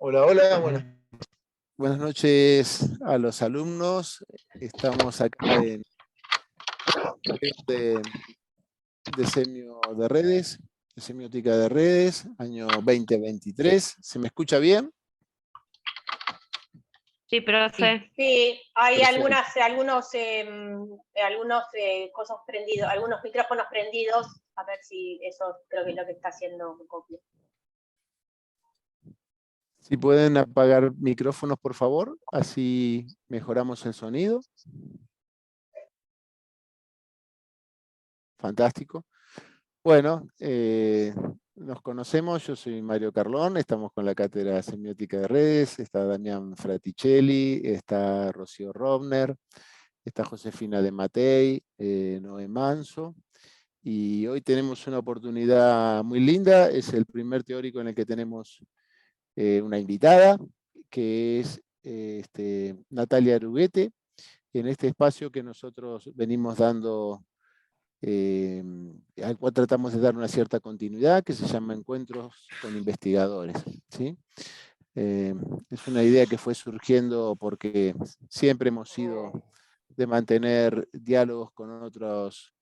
Hola, hola, Buenas noches a los alumnos. Estamos acá en de semio de redes, de semiótica de redes, año 2023. ¿Se me escucha bien? Sí, profe. Sí, hay Perfecto. algunos cosas prendidos, algunos micrófonos prendidos. A ver si eso creo que es lo que está haciendo copia. Si pueden apagar micrófonos, por favor, así mejoramos el sonido. Fantástico. Bueno, nos conocemos, yo soy Mario Carlón, estamos con la Cátedra Semiótica de Redes, está Damián Fraticelli, está Rocío Robner, está Josefina de Matei, Noé Manso, y hoy tenemos una oportunidad muy linda, es el primer teórico en el que tenemos una invitada, que es Natalia Aruguete, en este espacio que nosotros venimos dando, al cual tratamos de dar una cierta continuidad, que se llama Encuentros con Investigadores, ¿sí? Es una idea que fue surgiendo porque siempre hemos sido de mantener diálogos con otros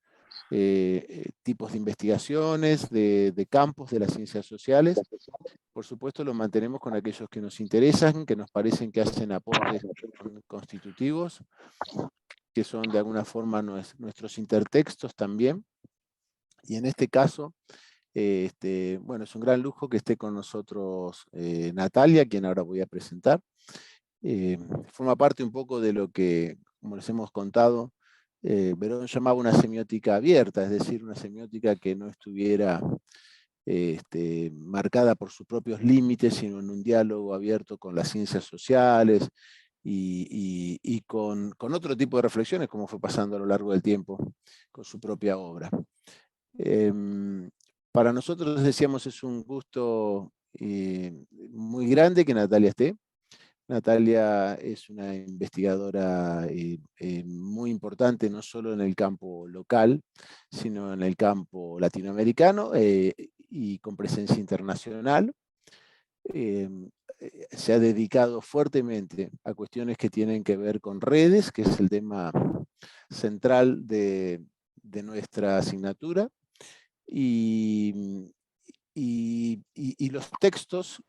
tipos de investigaciones, de campos de las ciencias sociales. Por supuesto, lo mantenemos con aquellos que nos interesan, que nos parecen que hacen aportes constitutivos, que son de alguna forma nuestros intertextos también. Y en este caso, bueno, es un gran lujo que esté con nosotros Natalia, quien ahora voy a presentar. Forma parte un poco de lo que, como les hemos contado, Verón llamaba una semiótica abierta, es decir, una semiótica que no estuviera marcada por sus propios límites, sino en un diálogo abierto con las ciencias sociales y con otro tipo de reflexiones, como fue pasando a lo largo del tiempo con su propia obra. Para nosotros, decíamos, es un gusto muy grande que Natalia esté. Natalia es una investigadora muy importante, no solo en el campo local, sino en el campo latinoamericano y con presencia internacional. Se ha dedicado fuertemente a cuestiones que tienen que ver con redes, que es el tema central de nuestra asignatura, y los textos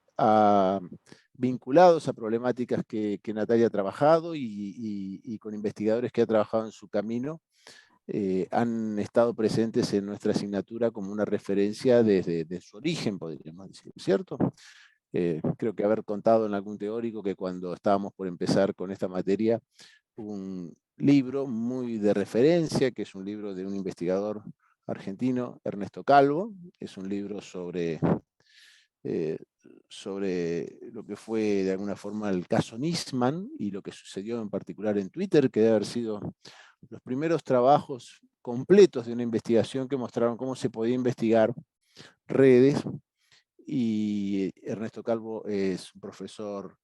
vinculados a problemáticas que Natalia ha trabajado y con investigadores que ha trabajado en su camino, han estado presentes en nuestra asignatura como una referencia desde su origen, podríamos decir, ¿cierto? Creo que haber contado en algún teórico que cuando estábamos por empezar con esta materia, un libro muy de referencia, que es un libro de un investigador argentino, Ernesto Calvo, es un libro sobre lo que fue de alguna forma el caso Nisman y lo que sucedió en particular en Twitter, que debe haber sido los primeros trabajos completos de una investigación que mostraron cómo se podía investigar redes. Y Ernesto Calvo es un profesor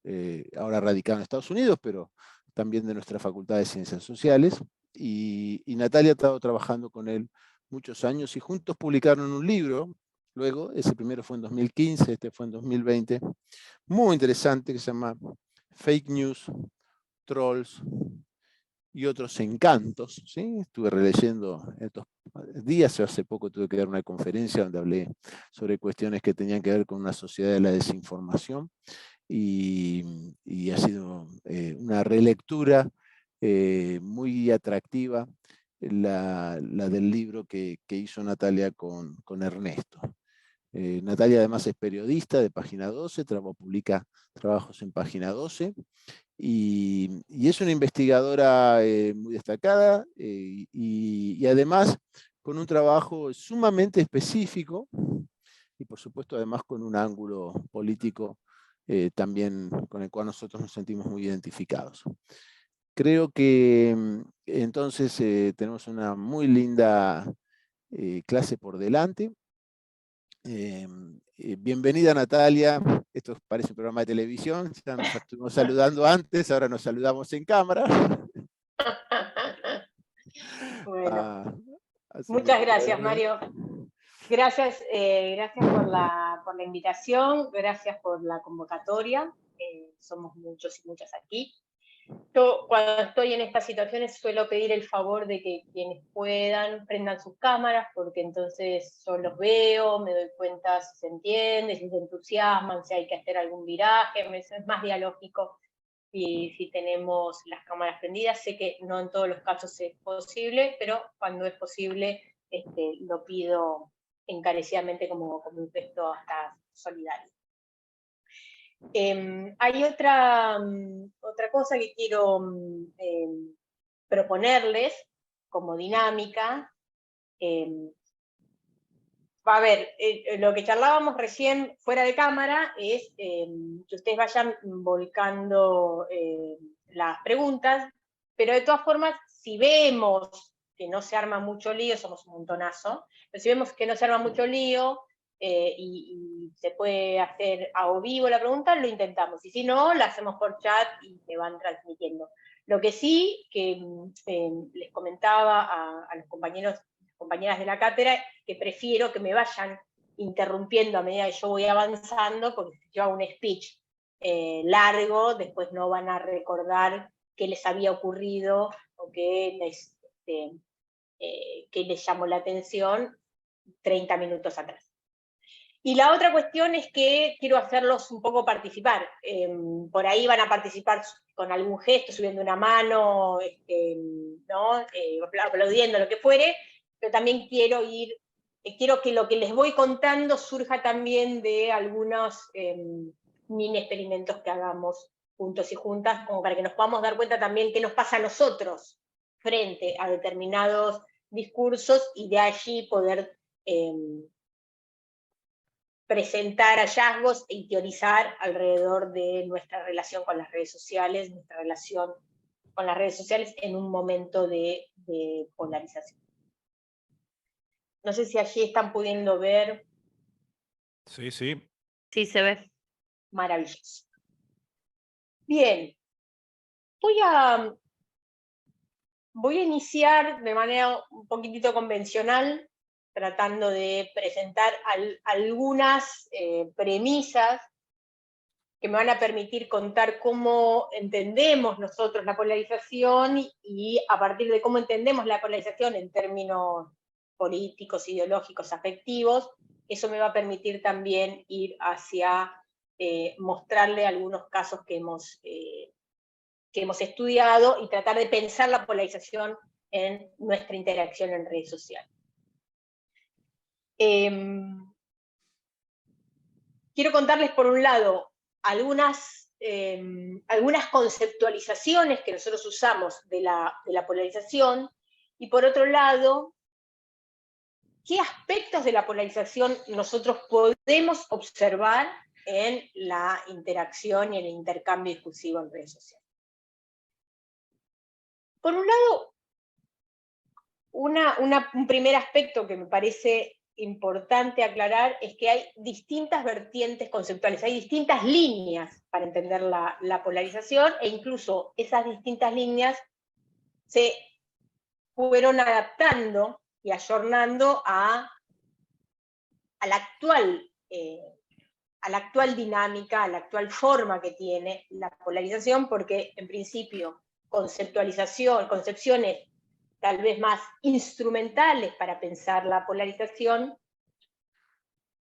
ahora radicado en Estados Unidos, pero también de nuestra Facultad de Ciencias Sociales. Y Natalia ha estado trabajando con él muchos años y juntos publicaron un libro. Luego, ese primero fue en 2015, este fue en 2020, muy interesante, que se llama Fake News, Trolls y otros encantos, ¿sí? Estuve releyendo estos días, hace poco tuve que dar una conferencia donde hablé sobre cuestiones que tenían que ver con una sociedad de la desinformación y ha sido una relectura muy atractiva la del libro que hizo Natalia con Ernesto. Natalia además es periodista de Página 12, publica trabajos en Página 12 y es una investigadora muy destacada y además con un trabajo sumamente específico y por supuesto además con un ángulo político también con el cual nosotros nos sentimos muy identificados. Creo que entonces tenemos una muy linda clase por delante. Bienvenida Natalia, esto parece un programa de televisión, ya nos estuvimos saludando antes, ahora nos saludamos en cámara. Bueno, muchas gracias Mario. Gracias por la la invitación, gracias por la convocatoria. Somos muchos y muchas aquí. Yo, cuando estoy en estas situaciones, suelo pedir el favor de que quienes puedan prendan sus cámaras, porque entonces yo los veo, me doy cuenta si se entiende, si se entusiasman, si hay que hacer algún viraje, es más dialógico si tenemos las cámaras prendidas. Sé que no en todos los casos es posible, pero cuando es posible lo pido encarecidamente como un gesto hasta solidario. Hay otra cosa que quiero proponerles como dinámica. A ver, lo que charlábamos recién fuera de cámara es que ustedes vayan volcando las preguntas, pero de todas formas, si vemos que no se arma mucho lío, somos un montonazo, pero si vemos que no se arma mucho lío, y se puede hacer a o vivo la pregunta, lo intentamos. Y si no, la hacemos por chat y se van transmitiendo. Lo que sí, que les comentaba a los compañeras de la cátedra, que prefiero que me vayan interrumpiendo a medida que yo voy avanzando, porque si yo hago un speech largo, después no van a recordar qué les había ocurrido o qué les llamó la atención 30 minutos atrás. Y la otra cuestión es que quiero hacerlos un poco participar. Por ahí van a participar con algún gesto, subiendo una mano, ¿no? Aplaudiendo, lo que fuere, pero también quiero que lo que les voy contando surja también de algunos mini experimentos que hagamos juntos y juntas, como para que nos podamos dar cuenta también qué nos pasa a nosotros frente a determinados discursos, y de allí poder presentar hallazgos y teorizar alrededor de nuestra relación con las redes sociales, nuestra relación con las redes sociales en un momento de polarización. No sé si allí están pudiendo ver. Sí, sí. Sí, se ve. Maravilloso. Bien. Voy a iniciar de manera un poquitito convencional, tratando de presentar algunas premisas que me van a permitir contar cómo entendemos nosotros la polarización, y a partir de cómo entendemos la polarización en términos políticos, ideológicos, afectivos, eso me va a permitir también ir hacia mostrarle algunos casos que hemos estudiado y tratar de pensar la polarización en nuestra interacción en redes sociales. Quiero contarles, por un lado, algunas conceptualizaciones que nosotros usamos de la polarización, y por otro lado, qué aspectos de la polarización nosotros podemos observar en la interacción y en el intercambio discursivo en redes sociales. Por un lado, un primer aspecto que me parece importante aclarar es que hay distintas vertientes conceptuales, hay distintas líneas para entender la polarización, e incluso esas distintas líneas se fueron adaptando y ayornando a la actual dinámica, a la actual forma que tiene la polarización, porque en principio concepciones tal vez más instrumentales para pensar la polarización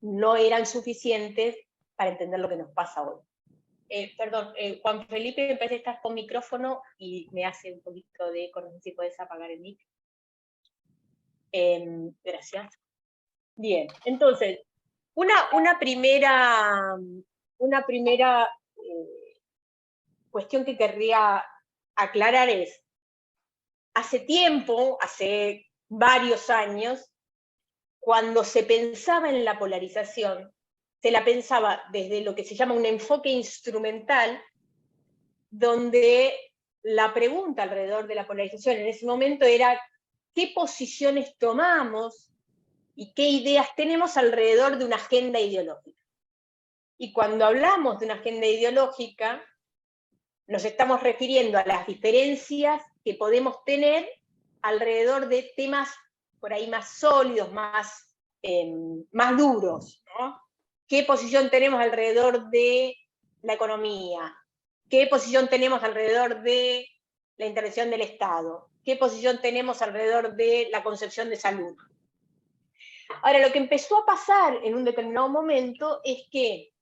no eran suficientes para entender lo que nos pasa hoy. Perdón, Juan Felipe, me parece que estás con micrófono y me hace un poquito de eco, no sé si puedes apagar el mic. Gracias. Bien, entonces, una primera cuestión que querría aclarar es: hace tiempo, hace varios años, cuando se pensaba en la polarización, se la pensaba desde lo que se llama un enfoque instrumental, donde la pregunta alrededor de la polarización en ese momento era qué posiciones tomamos y qué ideas tenemos alrededor de una agenda ideológica. Y cuando hablamos de una agenda ideológica, nos estamos refiriendo a las diferencias que podemos tener alrededor de temas por ahí más sólidos, más duros, ¿no? qué posición tenemos alrededor de la economía, qué posición tenemos alrededor de la intervención del Estado, qué posición tenemos alrededor de la concepción de salud. Ahora, lo que empezó a pasar en un determinado momento es que,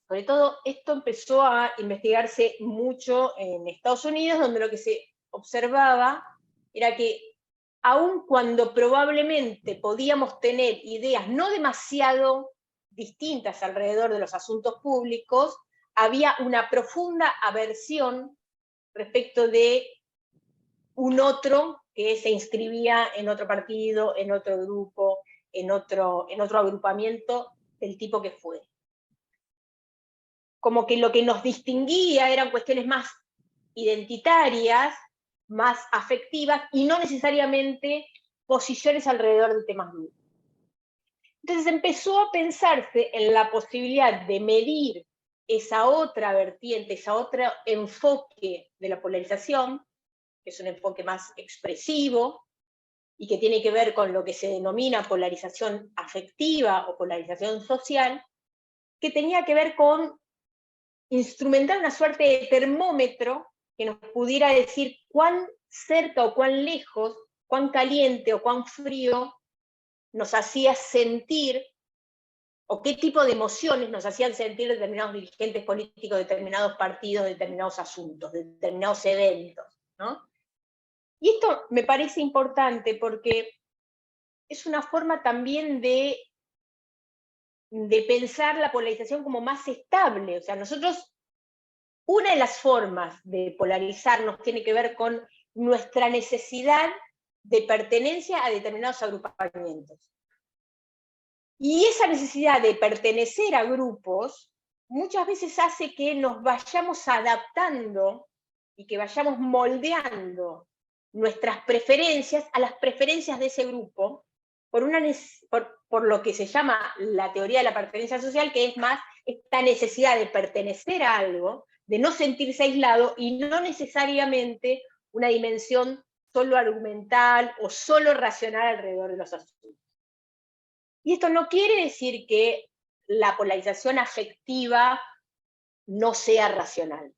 sobre todo, esto empezó a investigarse mucho en Estados Unidos, donde lo que se observaba era que aun cuando probablemente podíamos tener ideas no demasiado distintas alrededor de los asuntos públicos, había una profunda aversión respecto de un otro que se inscribía en otro partido, en otro grupo, en otro agrupamiento del tipo que fuera. Como que lo que nos distinguía eran cuestiones más identitarias, más afectivas, y no necesariamente posiciones alrededor de temas duros. Entonces empezó a pensarse en la posibilidad de medir esa otra vertiente, ese otro enfoque de la polarización, que es un enfoque más expresivo, y que tiene que ver con lo que se denomina polarización afectiva o polarización social, que tenía que ver con instrumentar una suerte de termómetro que nos pudiera decir cuán cerca o cuán lejos, cuán caliente o cuán frío nos hacía sentir, o qué tipo de emociones nos hacían sentir determinados dirigentes políticos, determinados partidos, determinados asuntos, determinados eventos, ¿no? Y esto me parece importante porque es una forma también de pensar la polarización como más estable. O sea, nosotros, una de las formas de polarizarnos tiene que ver con nuestra necesidad de pertenencia a determinados agrupamientos. Y esa necesidad de pertenecer a grupos muchas veces hace que nos vayamos adaptando y que vayamos moldeando nuestras preferencias a las preferencias de ese grupo por lo que se llama la teoría de la pertenencia social, que es más esta necesidad de pertenecer a algo, de no sentirse aislado y no necesariamente una dimensión solo argumental o solo racional alrededor de los asuntos. Y esto no quiere decir que la polarización afectiva no sea racional.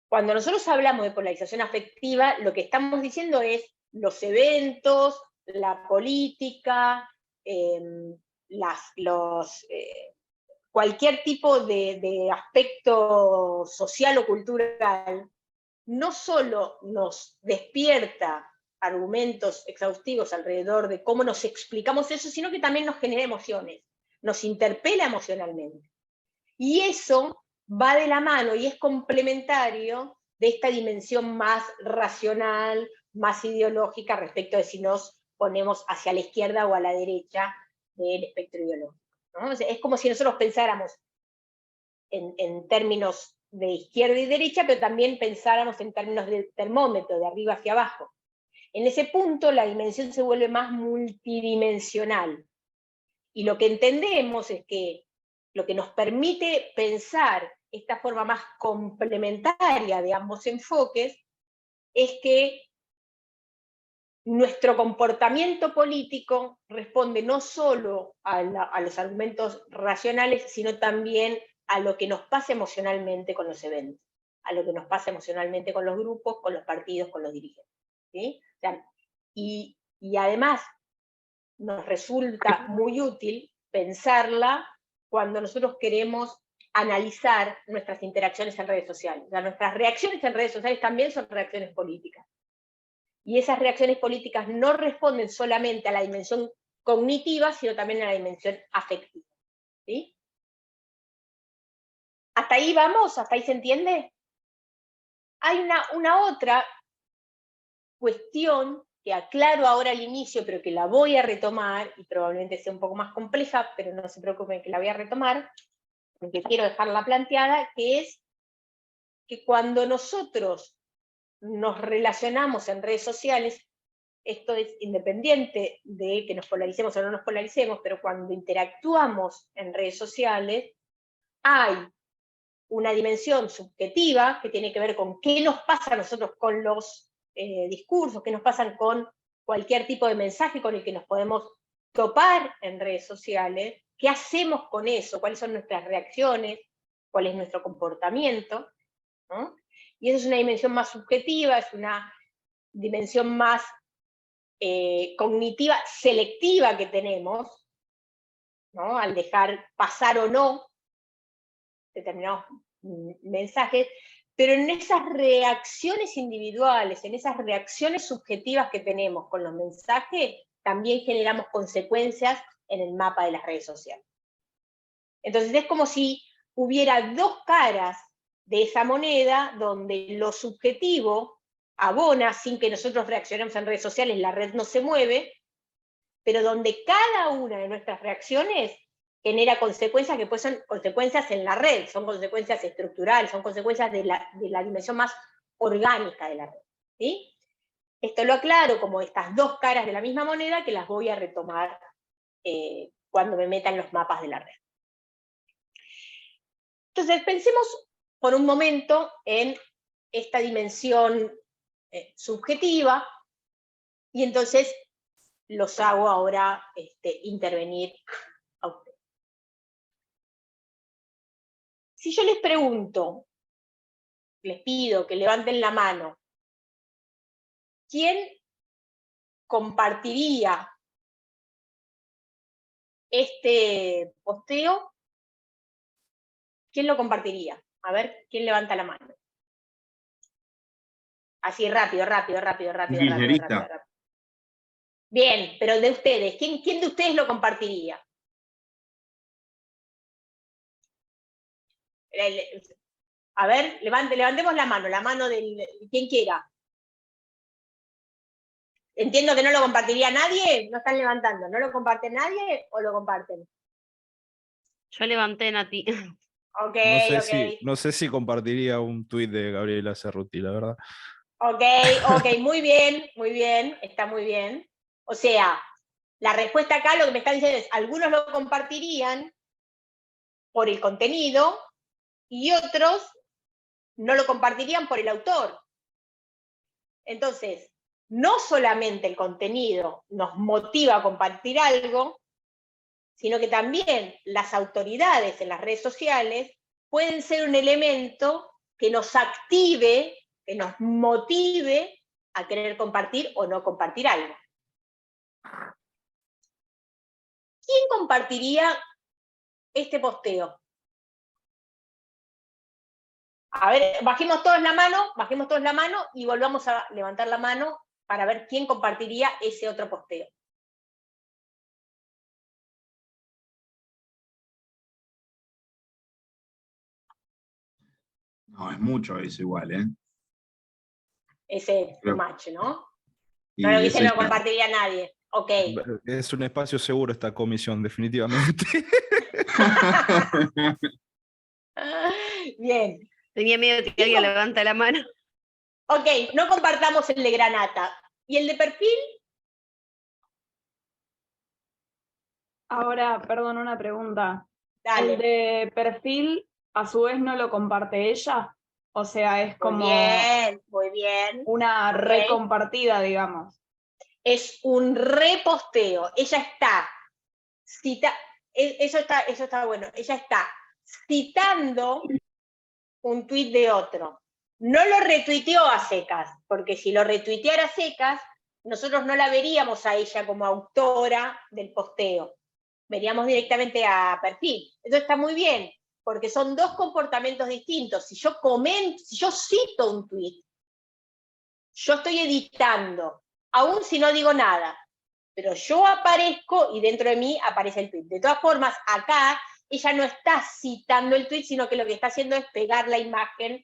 Cuando nosotros hablamos de polarización afectiva, lo que estamos diciendo es los eventos, la política, cualquier tipo de aspecto social o cultural, no solo nos despierta argumentos exhaustivos alrededor de cómo nos explicamos eso, sino que también nos genera emociones, nos interpela emocionalmente. Y eso va de la mano y es complementario de esta dimensión más racional, más ideológica respecto de si nos ponemos hacia la izquierda o a la derecha del espectro ideológico, ¿no? O sea, es como si nosotros pensáramos en términos de izquierda y derecha, pero también pensáramos en términos de termómetro, de arriba hacia abajo. En ese punto la dimensión se vuelve más multidimensional. Y lo que entendemos es que lo que nos permite pensar esta forma más complementaria de ambos enfoques es que nuestro comportamiento político responde no solo a los argumentos racionales, sino también a lo que nos pasa emocionalmente con los eventos, a lo que nos pasa emocionalmente con los grupos, con los partidos, con los dirigentes, ¿sí? O sea, y además nos resulta muy útil pensarla cuando nosotros queremos analizar nuestras interacciones en redes sociales. O sea, nuestras reacciones en redes sociales también son reacciones políticas. Y esas reacciones políticas no responden solamente a la dimensión cognitiva, sino también a la dimensión afectiva. ¿Sí? ¿Hasta ahí vamos? ¿Hasta ahí se entiende? Hay una otra cuestión que aclaro ahora al inicio, pero que la voy a retomar, y probablemente sea un poco más compleja, pero no se preocupen que la voy a retomar, porque quiero dejarla planteada, que es que cuando nosotros nos relacionamos en redes sociales, esto es independiente de que nos polaricemos o no nos polaricemos, pero cuando interactuamos en redes sociales, hay una dimensión subjetiva que tiene que ver con qué nos pasa a nosotros con los discursos, qué nos pasan con cualquier tipo de mensaje con el que nos podemos topar en redes sociales, qué hacemos con eso, cuáles son nuestras reacciones, cuál es nuestro comportamiento, ¿no? Y esa es una dimensión más subjetiva, es una dimensión más cognitiva, selectiva que tenemos, ¿no? Al dejar pasar o no determinados mensajes, pero en esas reacciones individuales, en esas reacciones subjetivas que tenemos con los mensajes, también generamos consecuencias en el mapa de las redes sociales. Entonces es como si hubiera dos caras de esa moneda, donde lo subjetivo abona sin que nosotros reaccionemos en redes sociales, la red no se mueve, pero donde cada una de nuestras reacciones genera consecuencias que pues son consecuencias en la red, son consecuencias estructurales, son consecuencias de la dimensión más orgánica de la red, ¿sí? Esto lo aclaro como estas dos caras de la misma moneda, que las voy a retomar cuando me meta en los mapas de la red. Entonces, pensemos por un momento en esta dimensión subjetiva, y entonces los hago ahora intervenir a ustedes. Si yo les pregunto, les pido que levanten la mano, ¿quién compartiría este posteo? ¿Quién lo compartiría? A ver, ¿quién levanta la mano? Así, rápido. Bien, pero de ustedes, ¿quién de ustedes lo compartiría? A ver, levantemos la mano del quien quiera. Entiendo que no lo compartiría nadie, no están levantando, ¿no lo comparte nadie o lo comparten? Yo levanté, Nati. Ok, No sé si compartiría un tuit de Gabriela Cerruti, la verdad. Ok, muy bien, está muy bien. O sea, la respuesta acá lo que me están diciendo es, algunos lo compartirían por el contenido y otros no lo compartirían por el autor. Entonces, no solamente el contenido nos motiva a compartir algo, sino que también las autoridades en las redes sociales pueden ser un elemento que nos active, que nos motive a querer compartir o no compartir algo. ¿Quién compartiría este posteo? A ver, bajemos todos la mano y volvamos a levantar la mano para ver quién compartiría ese otro posteo. No, es mucho eso igual, ¿eh? Ese match, ¿no? Y No lo dice, no ese- lo compartiría nadie. Ok. Es un espacio seguro esta comisión, definitivamente. Bien. Tenía miedo de que alguien levanta la mano. Ok, no compartamos el de Granata. ¿Y el de perfil? Ahora, perdón, una pregunta. Dale. ¿El de perfil a su vez no lo comparte ella? O sea, es como Muy bien. una Ok. recompartida, digamos. Es un reposteo. Ella está eso está bueno. Ella está citando un tuit de otro. No lo retuiteó a secas, porque si lo retuiteara a secas, nosotros no la veríamos a ella como autora del posteo. Veríamos directamente a perfil. Eso está muy bien, porque son dos comportamientos distintos. Si yo cito un tuit, yo estoy editando, aún si no digo nada, pero yo aparezco y dentro de mí aparece el tuit. De todas formas, acá ella no está citando el tuit, sino que lo que está haciendo es pegar la imagen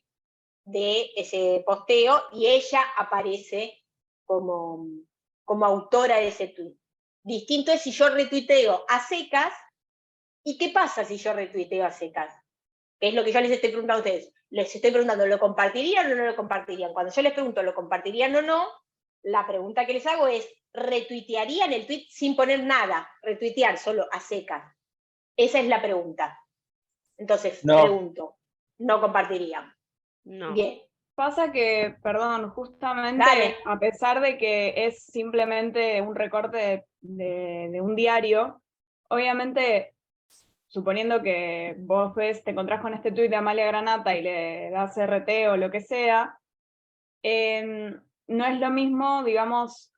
de ese posteo y ella aparece como autora de ese tuit. Distinto es si yo retuiteo a secas. ¿Y qué pasa si yo retuiteo a secas? Que es lo que yo les estoy preguntando a ustedes. Les estoy preguntando, ¿lo compartirían o no lo compartirían? Cuando yo les pregunto, ¿lo compartirían o no? La pregunta que les hago es, ¿retuitearían el tweet sin poner nada? Retuitear solo a secas. Esa es la pregunta. Entonces, No. pregunto, ¿no compartirían? No. Bien. Pasa que, perdón, justamente Dale. a pesar de que es simplemente un recorte de un diario, obviamente suponiendo que vos te encontrás con este tuit de Amalia Granata y le das RT o lo que sea, no es lo mismo, digamos,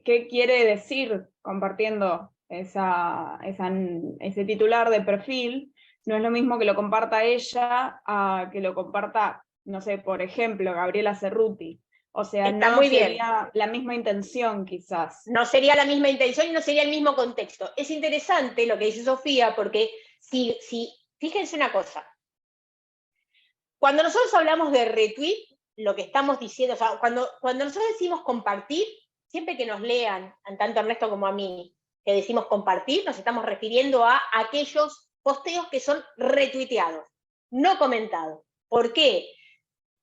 qué quiere decir compartiendo ese titular de perfil, no es lo mismo que lo comparta ella a que lo comparta, no sé, por ejemplo, Gabriela Cerruti. O sea, Está no muy bien. sería la misma intención, quizás. No sería la misma intención y no sería el mismo contexto. Es interesante lo que dice Sofía, porque fíjense una cosa. Cuando nosotros hablamos de retweet, lo que estamos diciendo, o sea, cuando nosotros decimos compartir, siempre que nos lean, tanto a Ernesto como a mí, que decimos compartir, nos estamos refiriendo a aquellos posteos que son retuiteados, no comentados. ¿Por qué?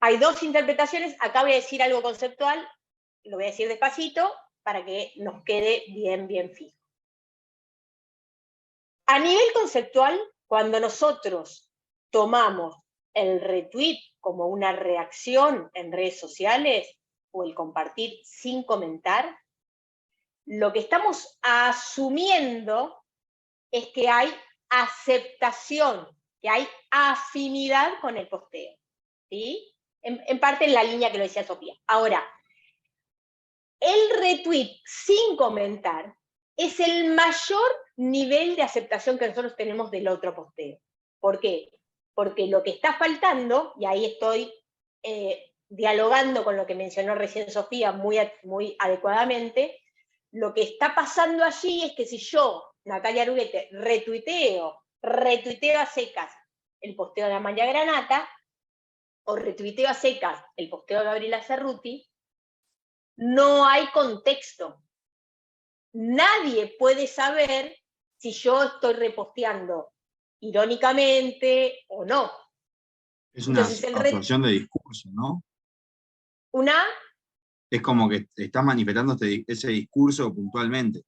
Hay dos interpretaciones, acá voy a decir algo conceptual, lo voy a decir despacito, para que nos quede bien fijo. A nivel conceptual, cuando nosotros tomamos el retweet como una reacción en redes sociales, o el compartir sin comentar, lo que estamos asumiendo es que hay aceptación, que hay afinidad con el posteo, ¿sí? En parte en la línea que lo decía Sofía. Ahora, el retweet sin comentar es el mayor nivel de aceptación que nosotros tenemos del otro posteo. ¿Por qué? Porque lo que está faltando, y ahí estoy dialogando con lo que mencionó recién Sofía muy adecuadamente, lo que está pasando allí es que si yo, Natalia Aruguete, retuiteo a secas el posteo de Amalia Granata, o retuiteo a secas el posteo de Gabriela Cerruti, no hay contexto. Nadie puede saber si yo estoy reposteando irónicamente o no. Es una Entonces, absorción de discurso, ¿no? Es como que está manifestando ese discurso puntualmente.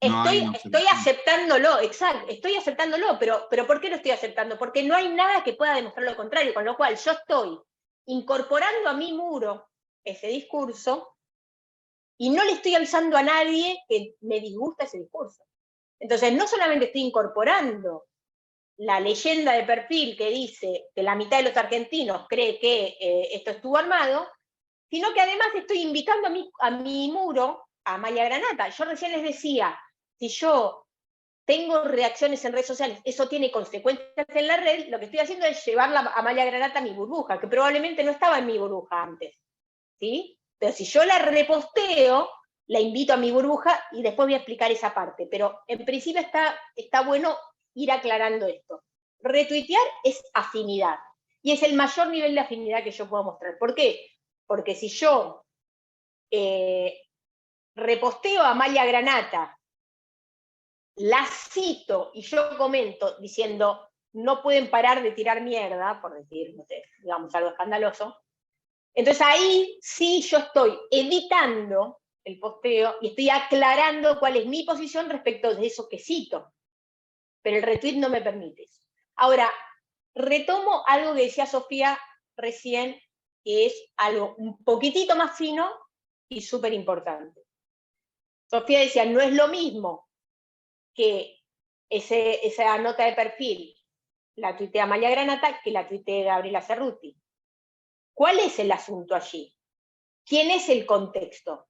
No hay una estoy aceptándolo, exacto, estoy aceptándolo, pero ¿por qué lo estoy aceptando? Porque no hay nada que pueda demostrar lo contrario, con lo cual yo estoy incorporando a mi muro ese discurso y no le estoy avisando a nadie que me disgusta ese discurso. Entonces, no solamente estoy incorporando la leyenda de perfil que dice que la mitad de los argentinos cree que esto estuvo armado, sino que además estoy invitando a mi muro a Amalia Granata. Yo recién les decía, si yo tengo reacciones en redes sociales, eso tiene consecuencias en la red, lo que estoy haciendo es llevarla a Amalia Granata a mi burbuja, que probablemente no estaba en mi burbuja antes, ¿sí? Pero si yo la reposteo, la invito a mi burbuja y después voy a explicar esa parte. Pero en principio está bueno ir aclarando esto. Retuitear es afinidad. Y es el mayor nivel de afinidad que yo puedo mostrar. ¿Por qué? Porque si yo reposteo a Amalia Granata, la cito y yo comento diciendo no pueden parar de tirar mierda, por decir, no sé, digamos algo escandaloso, entonces ahí sí yo estoy editando el posteo y estoy aclarando cuál es mi posición respecto de eso que cito. Pero el retweet no me permite eso. Ahora, retomo algo que decía Sofía recién, que es algo un poquitito más fino y súper importante. Sofía decía, no es lo mismo que esa nota de perfil la tuitea Amalia Granata que la tuitee Gabriela Cerruti. ¿Cuál es el asunto allí? ¿Quién es el contexto?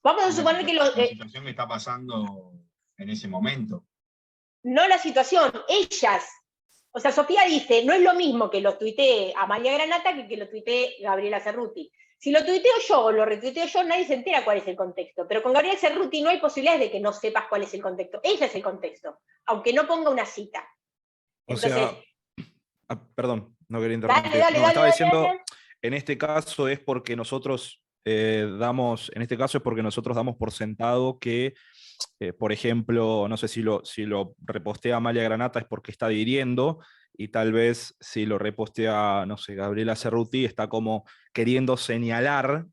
Vamos a suponer que la situación que está pasando en ese momento. No la situación, ellas. O sea, Sofía dice, no es lo mismo que lo tuitee Amalia Granata que lo tuitee Gabriela Cerruti. Si lo tuiteo yo o lo retuiteo yo, nadie se entera cuál es el contexto. Pero con Gabriela Cerruti no hay posibilidades de que no sepas cuál es el contexto. Ella es el contexto, aunque no ponga una cita. Entonces, perdón, no quería interrumpir. Dale, Estaba diciendo, en este caso es porque nosotros damos por sentado que, por ejemplo, no sé si lo repostea Amalia Granata es porque está adhiriendo, y tal vez si lo repostea, no sé, Gabriela Cerruti, está como queriendo señalar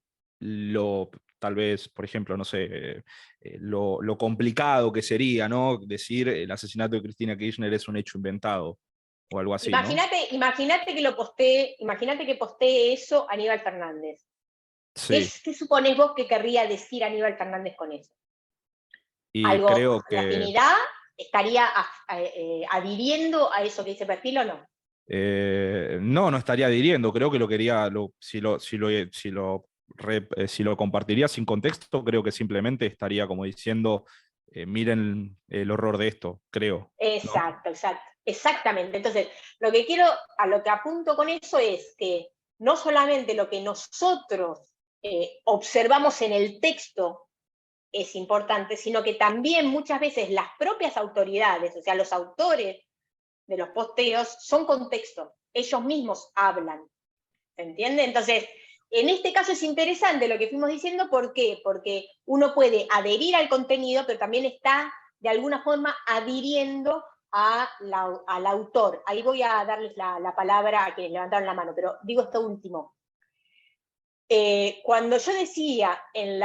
tal vez, por ejemplo, no sé, lo complicado que sería, ¿no? Decir el asesinato de Cristina Kirchner es un hecho inventado. O algo así, imagínate que postee eso Aníbal Fernández. Sí. ¿Qué suponés vos que querría decir Aníbal Fernández con eso? Y algo creo de que afinidad, estaría adhiriendo a eso que dice perfil o no. no estaría adhiriendo, creo que lo quería, si lo compartiría sin contexto, creo que simplemente estaría como diciendo, miren el horror de esto, creo. ¿No? Exacto, exactamente. Entonces, a lo que apunto con eso es que no solamente lo que nosotros observamos en el texto es importante, sino que también muchas veces las propias autoridades, o sea, los autores de los posteos, son contexto. Ellos mismos hablan. ¿Se entiende? Entonces, en este caso es interesante lo que fuimos diciendo, ¿por qué? Porque uno puede adherir al contenido, pero también está de alguna forma adhiriendo al autor. Ahí voy a darles la palabra a quienes levantaron la mano, pero digo esto último. Cuando yo decía en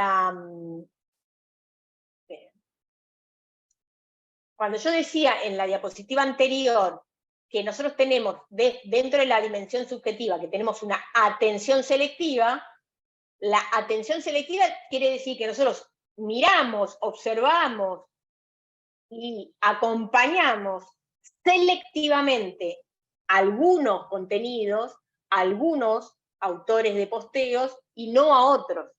la diapositiva anterior que nosotros tenemos dentro de la dimensión subjetiva, que tenemos una atención selectiva, la atención selectiva quiere decir que nosotros miramos, observamos y acompañamos selectivamente algunos contenidos, algunos autores de posteos y no a otros.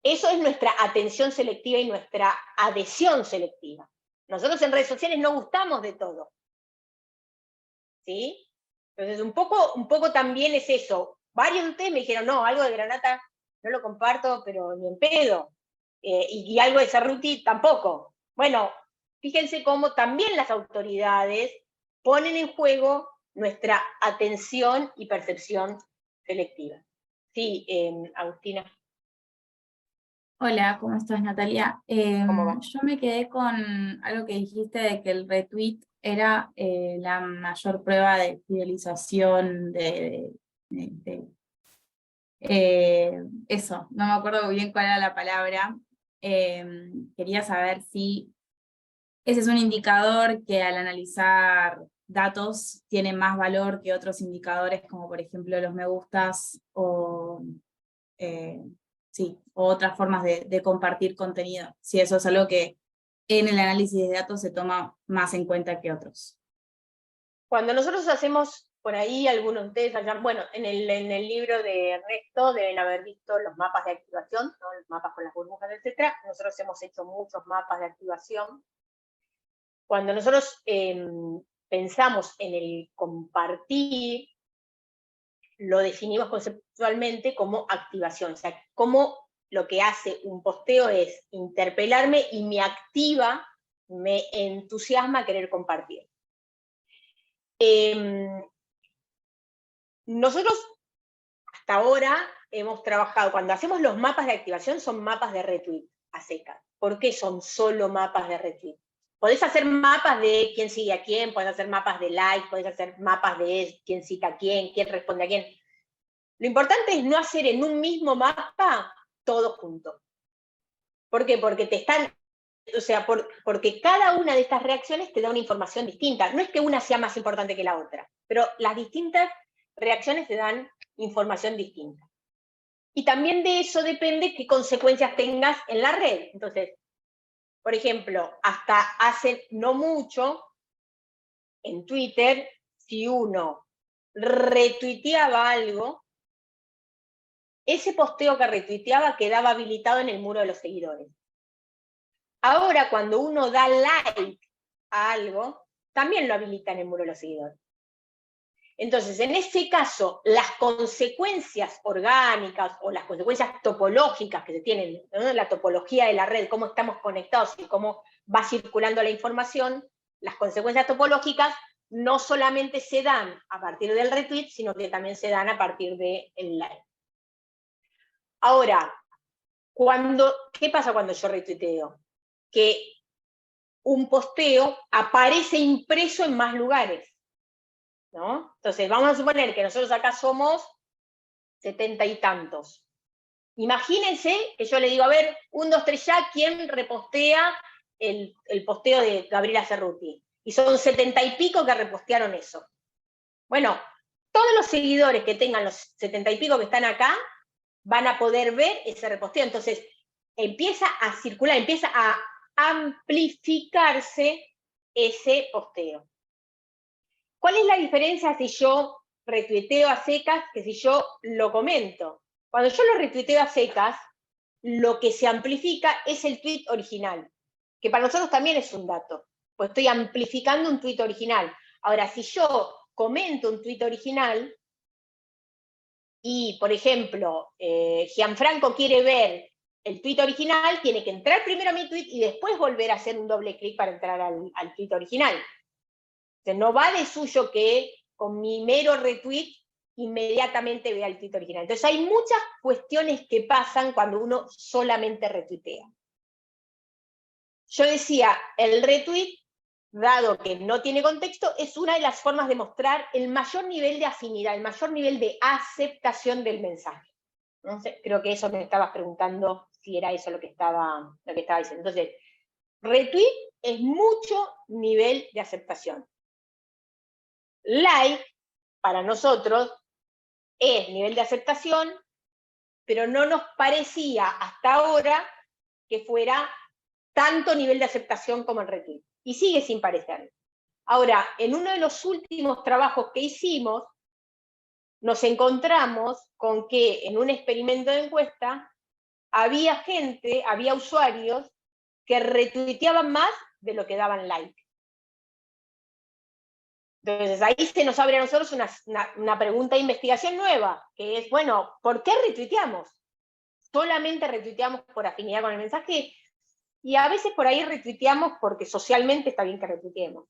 Eso es nuestra atención selectiva y nuestra adhesión selectiva. Nosotros en redes sociales no gustamos de todo. ¿Sí? Entonces, un poco también es eso. Varios de ustedes me dijeron, no, algo de Granata no lo comparto, pero ni en pedo. Y algo de Cerruti tampoco. Bueno, fíjense cómo también las autoridades ponen en juego nuestra atención y percepción selectiva. Sí, Agustina. Hola, ¿cómo estás, Natalia? ¿Cómo va? Yo me quedé con algo que dijiste de que el retweet era la mayor prueba de fidelización eso, no me acuerdo bien cuál era la palabra. Quería saber si ese es un indicador que al analizar datos tiene más valor que otros indicadores, como por ejemplo los me gustas o otras formas de compartir contenido. Si eso es algo que en el análisis de datos se toma más en cuenta que otros. Cuando nosotros hacemos, por ahí algunos de ustedes allá, bueno, en el libro de Ernesto deben haber visto los mapas de activación, ¿no? Los mapas con las burbujas, etc. Nosotros hemos hecho muchos mapas de activación. Cuando nosotros pensamos en el compartir, lo definimos conceptualmente como activación, o sea, como lo que hace un posteo es interpelarme y me activa, me entusiasma a querer compartir. Nosotros hasta ahora hemos trabajado, cuando hacemos los mapas de activación son mapas de retweet a secas. ¿Por qué son solo mapas de retweet? Podés hacer mapas de quién sigue a quién, podés hacer mapas de like, podés hacer mapas de quién cita a quién responde a quién. Lo importante es no hacer en un mismo mapa todo junto. ¿Por qué? Porque porque cada una de estas reacciones te da una información distinta. No es que una sea más importante que la otra, pero las distintas reacciones te dan información distinta. Y también de eso depende qué consecuencias tengas en la red. Entonces, por ejemplo, hasta hace no mucho, en Twitter, si uno retuiteaba algo, ese posteo que retuiteaba quedaba habilitado en el muro de los seguidores. Ahora, cuando uno da like a algo, también lo habilita en el muro de los seguidores. Entonces, en ese caso, las consecuencias orgánicas o las consecuencias topológicas que se tienen, ¿no? La topología de la red, cómo estamos conectados y cómo va circulando la información, las consecuencias topológicas no solamente se dan a partir del retweet, sino que también se dan a partir del like. Ahora, ¿qué pasa cuando yo retuiteo? Que un posteo aparece impreso en más lugares, ¿no? Entonces, vamos a suponer que nosotros acá somos 70 y tantos. Imagínense que yo le digo, a ver, 1, 2, 3 ya, ¿quién repostea el posteo de Gabriela Cerruti? Y son 70 y pico que repostearon eso. Bueno, todos los seguidores que tengan los 70 y pico que están acá van a poder ver ese reposteo. Entonces, empieza a circular, empieza a amplificarse ese posteo. ¿Cuál es la diferencia si yo retuiteo a secas que si yo lo comento? Cuando yo lo retuiteo a secas, lo que se amplifica es el tweet original, que para nosotros también es un dato, pues estoy amplificando un tweet original. Ahora, si yo comento un tweet original y, por ejemplo, Gianfranco quiere ver el tweet original, tiene que entrar primero a mi tweet y después volver a hacer un doble clic para entrar al tweet original. Entonces, no va de suyo que con mi mero retweet inmediatamente vea el tweet original. Entonces hay muchas cuestiones que pasan cuando uno solamente retuitea. Yo decía, el retweet, dado que no tiene contexto, es una de las formas de mostrar el mayor nivel de afinidad, el mayor nivel de aceptación del mensaje. Entonces, creo que eso me estabas preguntando si era eso lo que estaba diciendo. Entonces, retweet es mucho nivel de aceptación. Like, para nosotros, es nivel de aceptación, pero no nos parecía hasta ahora que fuera tanto nivel de aceptación como el retweet. Y sigue sin parecer. Ahora, en uno de los últimos trabajos que hicimos, nos encontramos con que en un experimento de encuesta había gente, había usuarios que retuiteaban más de lo que daban like. Entonces ahí se nos abre a nosotros una pregunta de investigación nueva, que es, bueno, ¿por qué retuiteamos? ¿Solamente retuiteamos por afinidad con el mensaje? Y a veces por ahí retuiteamos porque socialmente está bien que retuiteemos.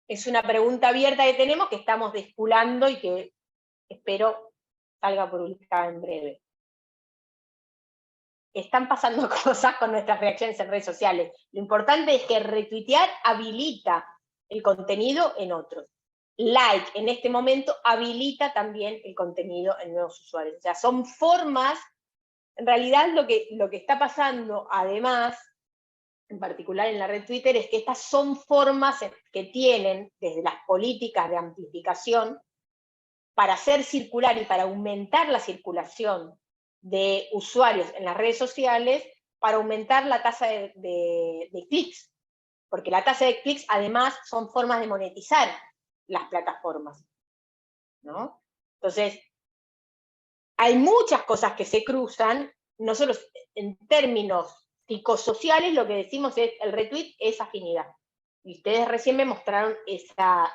Es una pregunta abierta que tenemos, que estamos desculando y que espero salga publicada en breve. Están pasando cosas con nuestras reacciones en redes sociales. Lo importante es que retuitear habilita el contenido en otros. Like, en este momento, habilita también el contenido en nuevos usuarios. O sea, son formas, en realidad lo que está pasando, además, en particular en la red Twitter, es que estas son formas que tienen, desde las políticas de amplificación, para hacer circular y para aumentar la circulación de usuarios en las redes sociales, para aumentar la tasa de clics. Porque la tasa de clics, además, son formas de monetizar las plataformas, ¿no? Entonces, hay muchas cosas que se cruzan. Nosotros, en términos psicosociales, lo que decimos es, el retweet es afinidad. Y ustedes recién me mostraron esa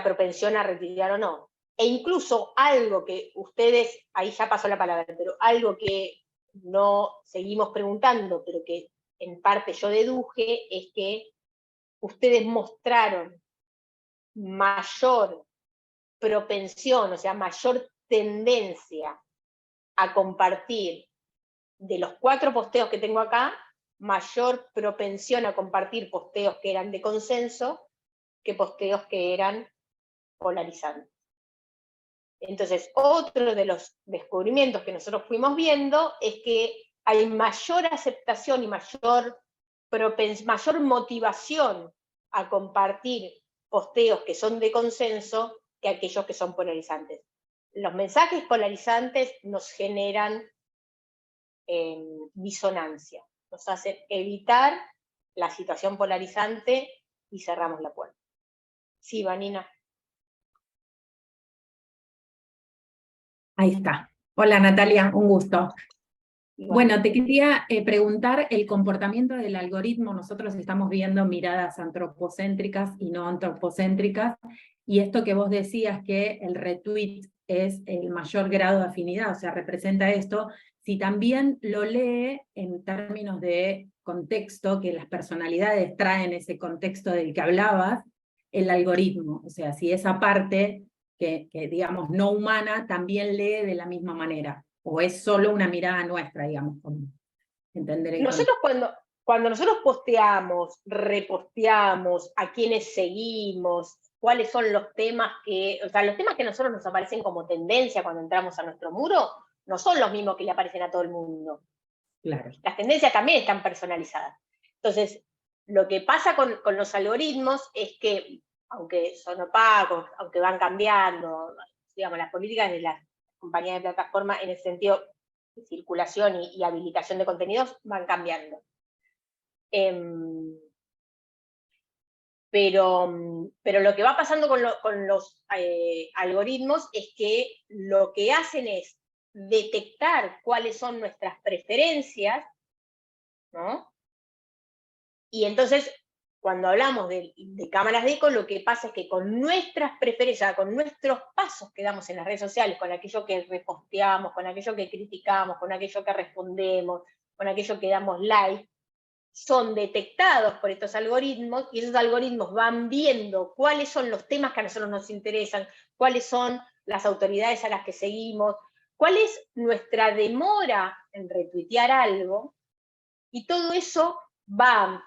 propensión a retuitear o no. E incluso algo que ustedes, ahí ya pasó la palabra, pero algo que no seguimos preguntando, pero que en parte yo deduje, es que ustedes mostraron mayor propensión, o sea, mayor tendencia a compartir, de los 4 posteos que tengo acá, mayor propensión a compartir posteos que eran de consenso que posteos que eran polarizantes. Entonces, otro de los descubrimientos que nosotros fuimos viendo es que hay mayor aceptación y mayor motivación a compartir posteos que son de consenso que aquellos que son polarizantes. Los mensajes polarizantes nos generan disonancia, nos hacen evitar la situación polarizante y cerramos la puerta. Sí, Vanina. Ahí está. Hola Natalia, un gusto. Igual. Bueno, te quería preguntar el comportamiento del algoritmo. Nosotros estamos viendo miradas antropocéntricas y no antropocéntricas, y esto que vos decías que el retweet es el mayor grado de afinidad, o sea, representa esto, si también lo lee en términos de contexto, que las personalidades traen ese contexto del que hablabas, el algoritmo, o sea, si esa parte que digamos no humana también lee de la misma manera, o es solo una mirada nuestra, digamos, como entender el Nosotros cuando nosotros posteamos, reposteamos, a quienes seguimos, cuáles son los temas o sea, los temas que a nosotros nos aparecen como tendencia cuando entramos a nuestro muro, no son los mismos que le aparecen a todo el mundo. Claro. Las tendencias también están personalizadas. Entonces, lo que pasa con los algoritmos es que, aunque son opacos, aunque van cambiando, digamos, las políticas de las compañías de plataforma en ese sentido circulación y habilitación de contenidos van cambiando. Pero lo que va pasando con los algoritmos es que lo que hacen es detectar cuáles son nuestras preferencias, ¿no? Y entonces, cuando hablamos de cámaras de eco, lo que pasa es que con nuestras preferencias, con nuestros pasos que damos en las redes sociales, con aquello que reposteamos, con aquello que criticamos, con aquello que respondemos, con aquello que damos like, son detectados por estos algoritmos, y esos algoritmos van viendo cuáles son los temas que a nosotros nos interesan, cuáles son las autoridades a las que seguimos, cuál es nuestra demora en retuitear algo, y todo eso va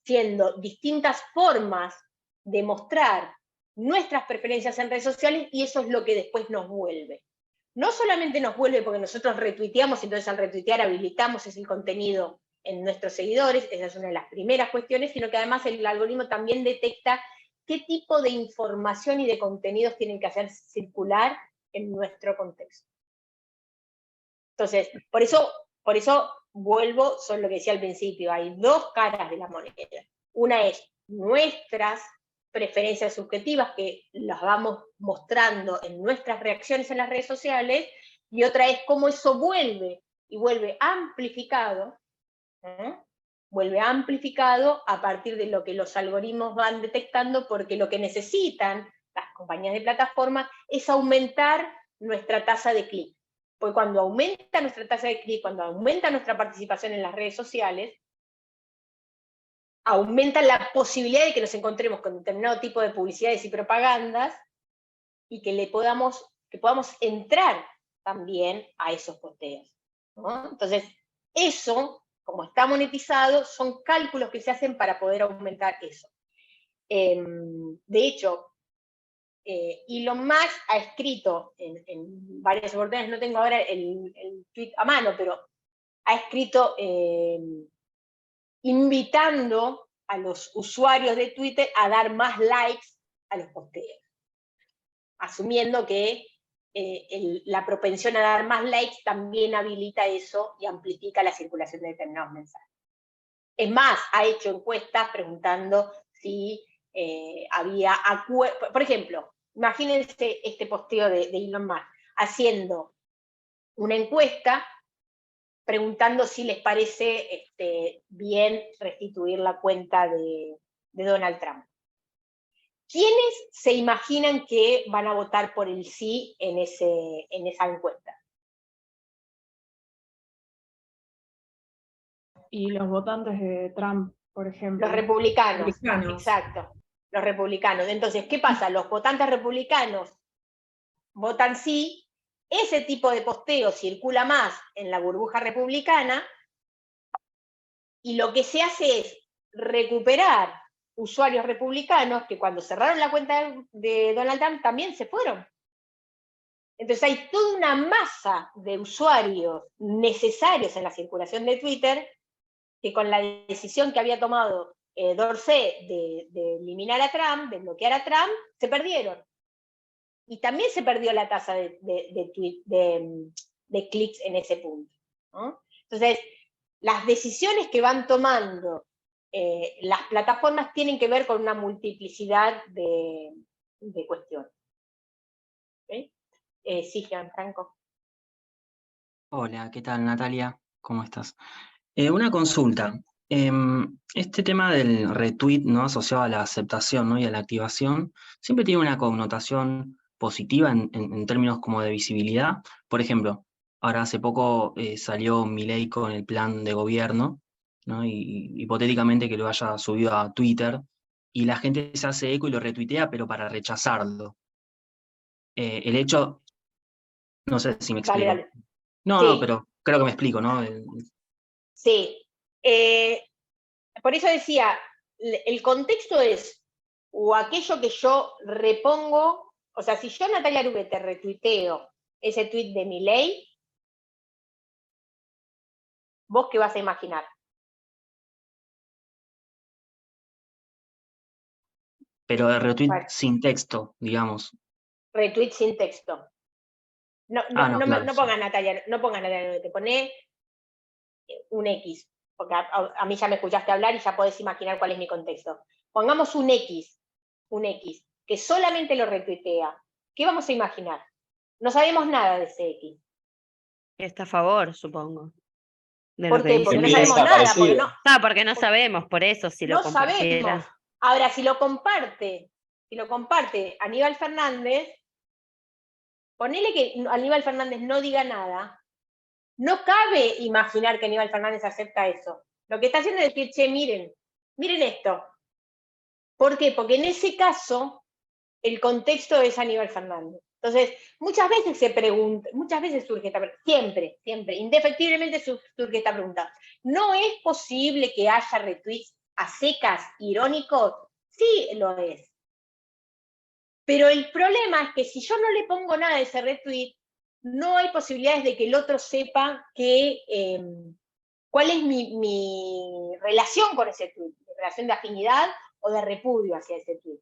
siendo distintas formas de mostrar nuestras preferencias en redes sociales, y eso es lo que después nos vuelve. No solamente nos vuelve porque nosotros retuiteamos, y entonces al retuitear habilitamos ese contenido en nuestros seguidores, esa es una de las primeras cuestiones, sino que además el algoritmo también detecta qué tipo de información y de contenidos tienen que hacer circular en nuestro contexto. Entonces, por eso vuelvo sobre lo que decía al principio, hay dos caras de la moneda. Una es nuestras preferencias subjetivas, que las vamos mostrando en nuestras reacciones en las redes sociales, y otra es cómo eso vuelve amplificado, vuelve amplificado a partir de lo que los algoritmos van detectando, porque lo que necesitan las compañías de plataforma es aumentar nuestra tasa de clic. Porque cuando aumenta nuestra tasa de clic, cuando aumenta nuestra participación en las redes sociales, aumenta la posibilidad de que nos encontremos con determinado tipo de publicidades y propagandas, y que podamos entrar también a esos posteos, ¿no? Entonces, eso, como está monetizado, son cálculos que se hacen para poder aumentar eso. De hecho, Elon Musk ha escrito en varias oportunidades, no tengo ahora el tweet a mano, pero ha escrito invitando a los usuarios de Twitter a dar más likes a los posteos, asumiendo que la propensión a dar más likes también habilita eso y amplifica la circulación de determinados mensajes. Es más, ha hecho encuestas preguntando si había acuerdo. Por ejemplo, imagínense este posteo de Elon Musk haciendo una encuesta preguntando si les parece bien restituir la cuenta de Donald Trump. ¿Quiénes se imaginan que van a votar por el sí en esa encuesta? Y los votantes de Trump, por ejemplo. Los republicanos. Exacto. Los republicanos. Entonces, ¿qué pasa? Los votantes republicanos votan sí, ese tipo de posteo circula más en la burbuja republicana, y lo que se hace es recuperar usuarios republicanos que cuando cerraron la cuenta de Donald Trump también se fueron. Entonces hay toda una masa de usuarios necesarios en la circulación de Twitter que con la decisión que había tomado Dorsey de eliminar a Trump, de bloquear a Trump, se perdieron. Y también se perdió la tasa de clics en ese punto, ¿no? Entonces, las decisiones que van tomando las plataformas tienen que ver con una multiplicidad de cuestiones. ¿Okay? Sí, Gianfranco. Hola, ¿qué tal, Natalia? ¿Cómo estás? Una consulta. Este tema del retweet, ¿no?, asociado a la aceptación, ¿no?, y a la activación, siempre tiene una connotación positiva en términos como de visibilidad. Por ejemplo, ahora hace poco salió Milei con el plan de gobierno, ¿no?, y hipotéticamente que lo haya subido a Twitter, y la gente se hace eco y lo retuitea, pero para rechazarlo. El hecho, no sé si me explico. Dale. No, sí. no, pero creo que me explico, ¿no? Sí. Por eso decía, el contexto es, o aquello que yo repongo, o sea, si yo, Natalia Arube, te retuiteo ese tweet de Milei, ¿vos qué vas a imaginar? Pero de retweet sin texto, digamos. Retweet sin texto. No, no, claro, no sí. pongas Natalia, no pongas Natalia, te pone un X, porque a mí ya me escuchaste hablar y ya podés imaginar cuál es mi contexto. Pongamos un X, que solamente lo retuitea. ¿Qué vamos a imaginar? No sabemos nada de ese X. Está a favor, supongo. De ¿Por lo que qué? dice. Porque no Empieza sabemos nada, porque desaparecido. no, Porque no sabemos, por eso, si lo no sabemos. compartiera. Ahora, si lo comparte Aníbal Fernández, ponele que Aníbal Fernández no diga nada, no cabe imaginar que Aníbal Fernández acepta eso. Lo que está haciendo es decir, che, miren esto. ¿Por qué? Porque en ese caso, el contexto es Aníbal Fernández. Entonces, muchas veces se pregunta, muchas veces surge esta pregunta, siempre, indefectiblemente surge esta pregunta. ¿No es posible que haya retweets a secas irónicos? Sí, lo es. Pero el problema es que si yo no le pongo nada de ese retweet, no hay posibilidades de que el otro sepa cuál es mi relación con ese tweet, mi relación de afinidad o de repudio hacia ese tweet.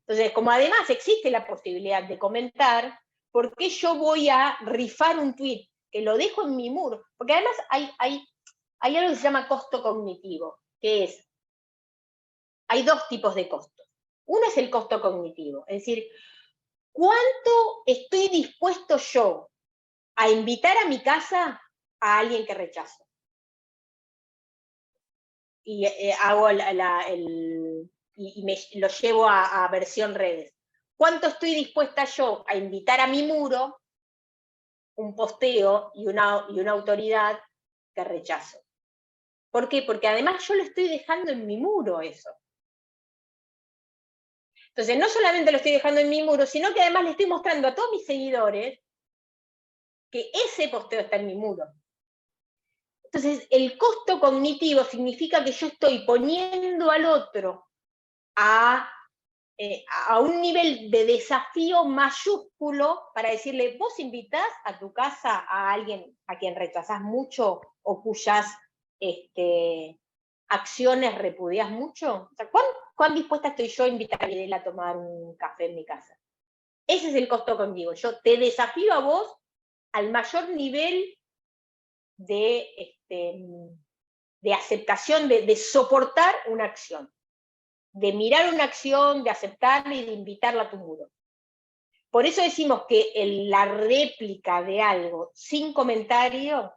Entonces, como además existe la posibilidad de comentar, ¿por qué yo voy a rifar un tweet que lo dejo en mi muro? Porque además hay algo que se llama costo cognitivo, que es, hay dos tipos de costos. Uno es el costo cognitivo, es decir, ¿cuánto estoy dispuesto yo a invitar a mi casa a alguien que rechazo? Y hago lo llevo a versión redes. ¿Cuánto estoy dispuesta yo a invitar a mi muro un posteo y una autoridad que rechazo? ¿Por qué? Porque además yo lo estoy dejando en mi muro eso. Entonces, no solamente lo estoy dejando en mi muro, sino que además le estoy mostrando a todos mis seguidores que ese posteo está en mi muro. Entonces, el costo cognitivo significa que yo estoy poniendo al otro a un nivel de desafío mayúsculo para decirle, ¿vos invitás a tu casa a alguien a quien rechazás mucho o cuyas acciones repudias mucho? O sea, ¿cuán dispuesta estoy yo a invitar a Videla a tomar un café en mi casa? Ese es el costo cognitivo. Yo te desafío a vos al mayor nivel de aceptación, de soportar una acción, de mirar una acción, de aceptarla y de invitarla a tu muro. Por eso decimos que la réplica de algo sin comentario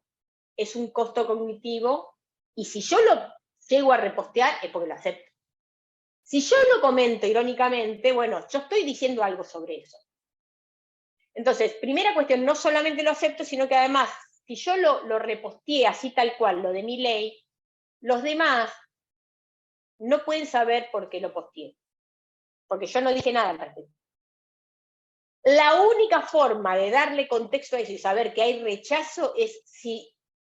es un costo cognitivo, y si yo lo llego a repostear es porque lo acepto. Si yo lo comento irónicamente, bueno, yo estoy diciendo algo sobre eso. Entonces, primera cuestión, no solamente lo acepto, sino que además, si yo lo reposteé así tal cual, lo de Milei, los demás no pueden saber por qué lo posteé, porque yo no dije nada al respecto. La única forma de darle contexto a eso y saber que hay rechazo es si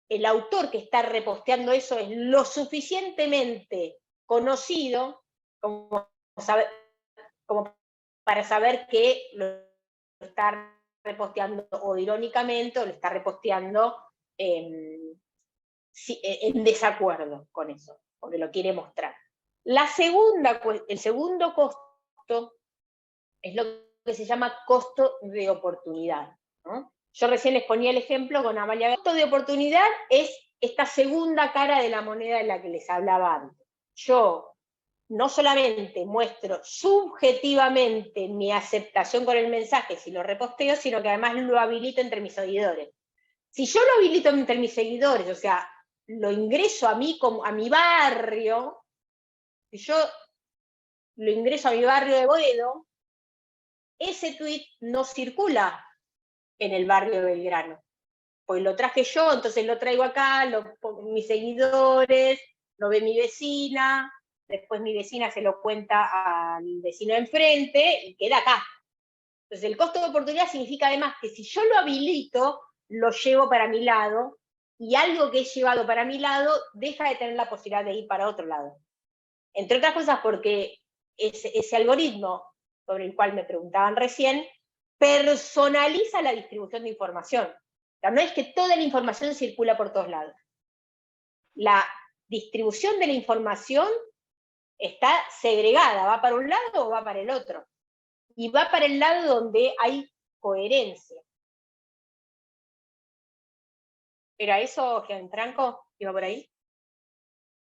el autor que está reposteando eso es lo suficientemente conocido como para saber que lo está reposteando o irónicamente o lo está reposteando en desacuerdo con eso, porque lo quiere mostrar. El segundo costo es lo que se llama costo de oportunidad, ¿no? Yo recién les ponía el ejemplo con Amalia. El costo de oportunidad es esta segunda cara de la moneda de la que les hablaba antes. Yo no solamente muestro subjetivamente mi aceptación con el mensaje si lo reposteo, sino que además lo habilito entre mis seguidores. Si yo lo habilito entre mis seguidores, o sea, lo ingreso a mi barrio, si yo lo ingreso a mi barrio de Boedo, ese tweet no circula en el barrio de Belgrano. Pues lo traje yo, entonces lo traigo acá, mis seguidores, lo ve mi vecina, después mi vecina se lo cuenta al vecino de enfrente y queda acá. Entonces el costo de oportunidad significa además que si yo lo habilito, lo llevo para mi lado, y algo que he llevado para mi lado deja de tener la posibilidad de ir para otro lado. Entre otras cosas porque ese algoritmo sobre el cual me preguntaban recién, personaliza la distribución de información. O sea, no es que toda la información circula por todos lados. La distribución de la información está segregada, va para un lado o va para el otro. Y va para el lado donde hay coherencia. ¿Era eso, Gianfranco? ¿Iba por ahí?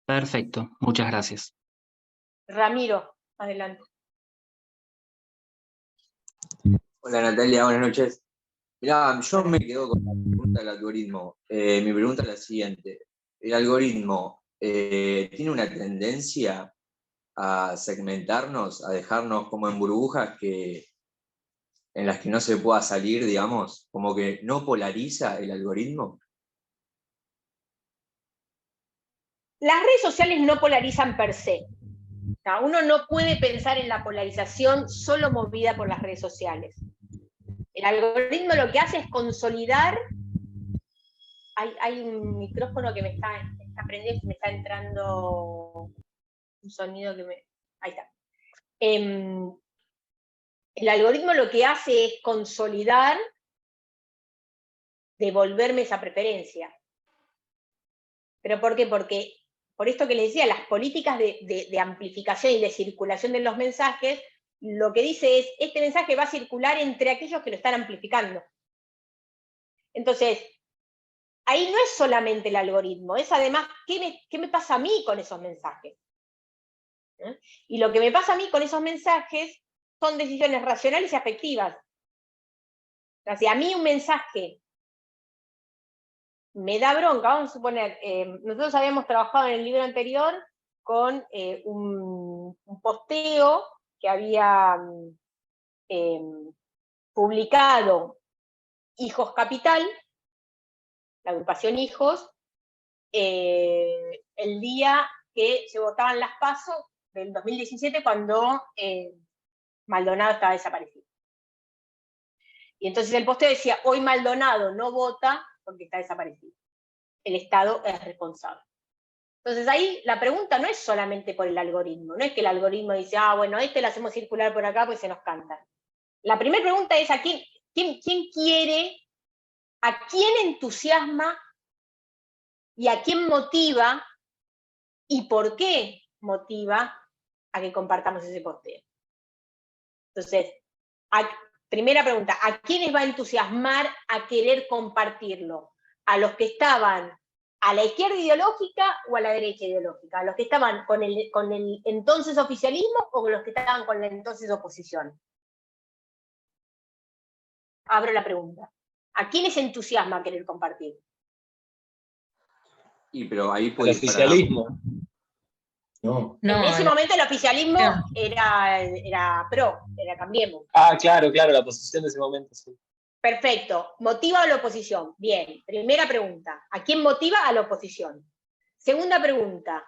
Perfecto, muchas gracias. Ramiro, adelante. Hola Natalia, buenas noches. Mirá, yo me quedo con la pregunta del algoritmo. Mi pregunta es la siguiente. ¿El algoritmo tiene una tendencia a segmentarnos, a dejarnos como en burbujas en las que no se pueda salir, digamos? Como que no polariza el algoritmo. Las redes sociales no polarizan per se. O sea, uno no puede pensar en la polarización solo movida por las redes sociales. El algoritmo lo que hace es consolidar. Hay un micrófono que me está prendiendo y me está entrando un sonido que me... Ahí está. El algoritmo lo que hace es consolidar, devolverme esa preferencia. ¿Pero por qué? Porque, por esto que les decía, las políticas de amplificación y de circulación de los mensajes, lo que dice es, este mensaje va a circular entre aquellos que lo están amplificando. Entonces, ahí no es solamente el algoritmo, es además, ¿qué me pasa a mí con esos mensajes? Y lo que me pasa a mí con esos mensajes son decisiones racionales y afectivas. O sea, si a mí un mensaje me da bronca, vamos a suponer, nosotros habíamos trabajado en el libro anterior con un posteo que había publicado Hijos Capital, la agrupación Hijos, el día que se votaban las PASO del 2017 cuando Maldonado estaba desaparecido. Y entonces el posteo decía, hoy Maldonado no vota porque está desaparecido. El Estado es responsable. Entonces ahí la pregunta no es solamente por el algoritmo, no es que el algoritmo dice, bueno, lo hacemos circular por acá pues se nos canta. La primera pregunta es, ¿quién quiere, a quién entusiasma y a quién motiva y por qué motiva a que compartamos ese posteo? Entonces, primera pregunta, ¿a quiénes va a entusiasmar a querer compartirlo? ¿A los que estaban a la izquierda ideológica o a la derecha ideológica? ¿A los que estaban con el entonces oficialismo o los que estaban con la entonces oposición? Abro la pregunta. ¿A quiénes entusiasma a querer compartir? Pero ahí puede el oficialismo. No. En ese momento el oficialismo era pro, era Cambiemos. Claro, la oposición de ese momento, sí. Perfecto. ¿Motiva a la oposición? Bien. Primera pregunta. ¿A quién motiva? A la oposición. Segunda pregunta.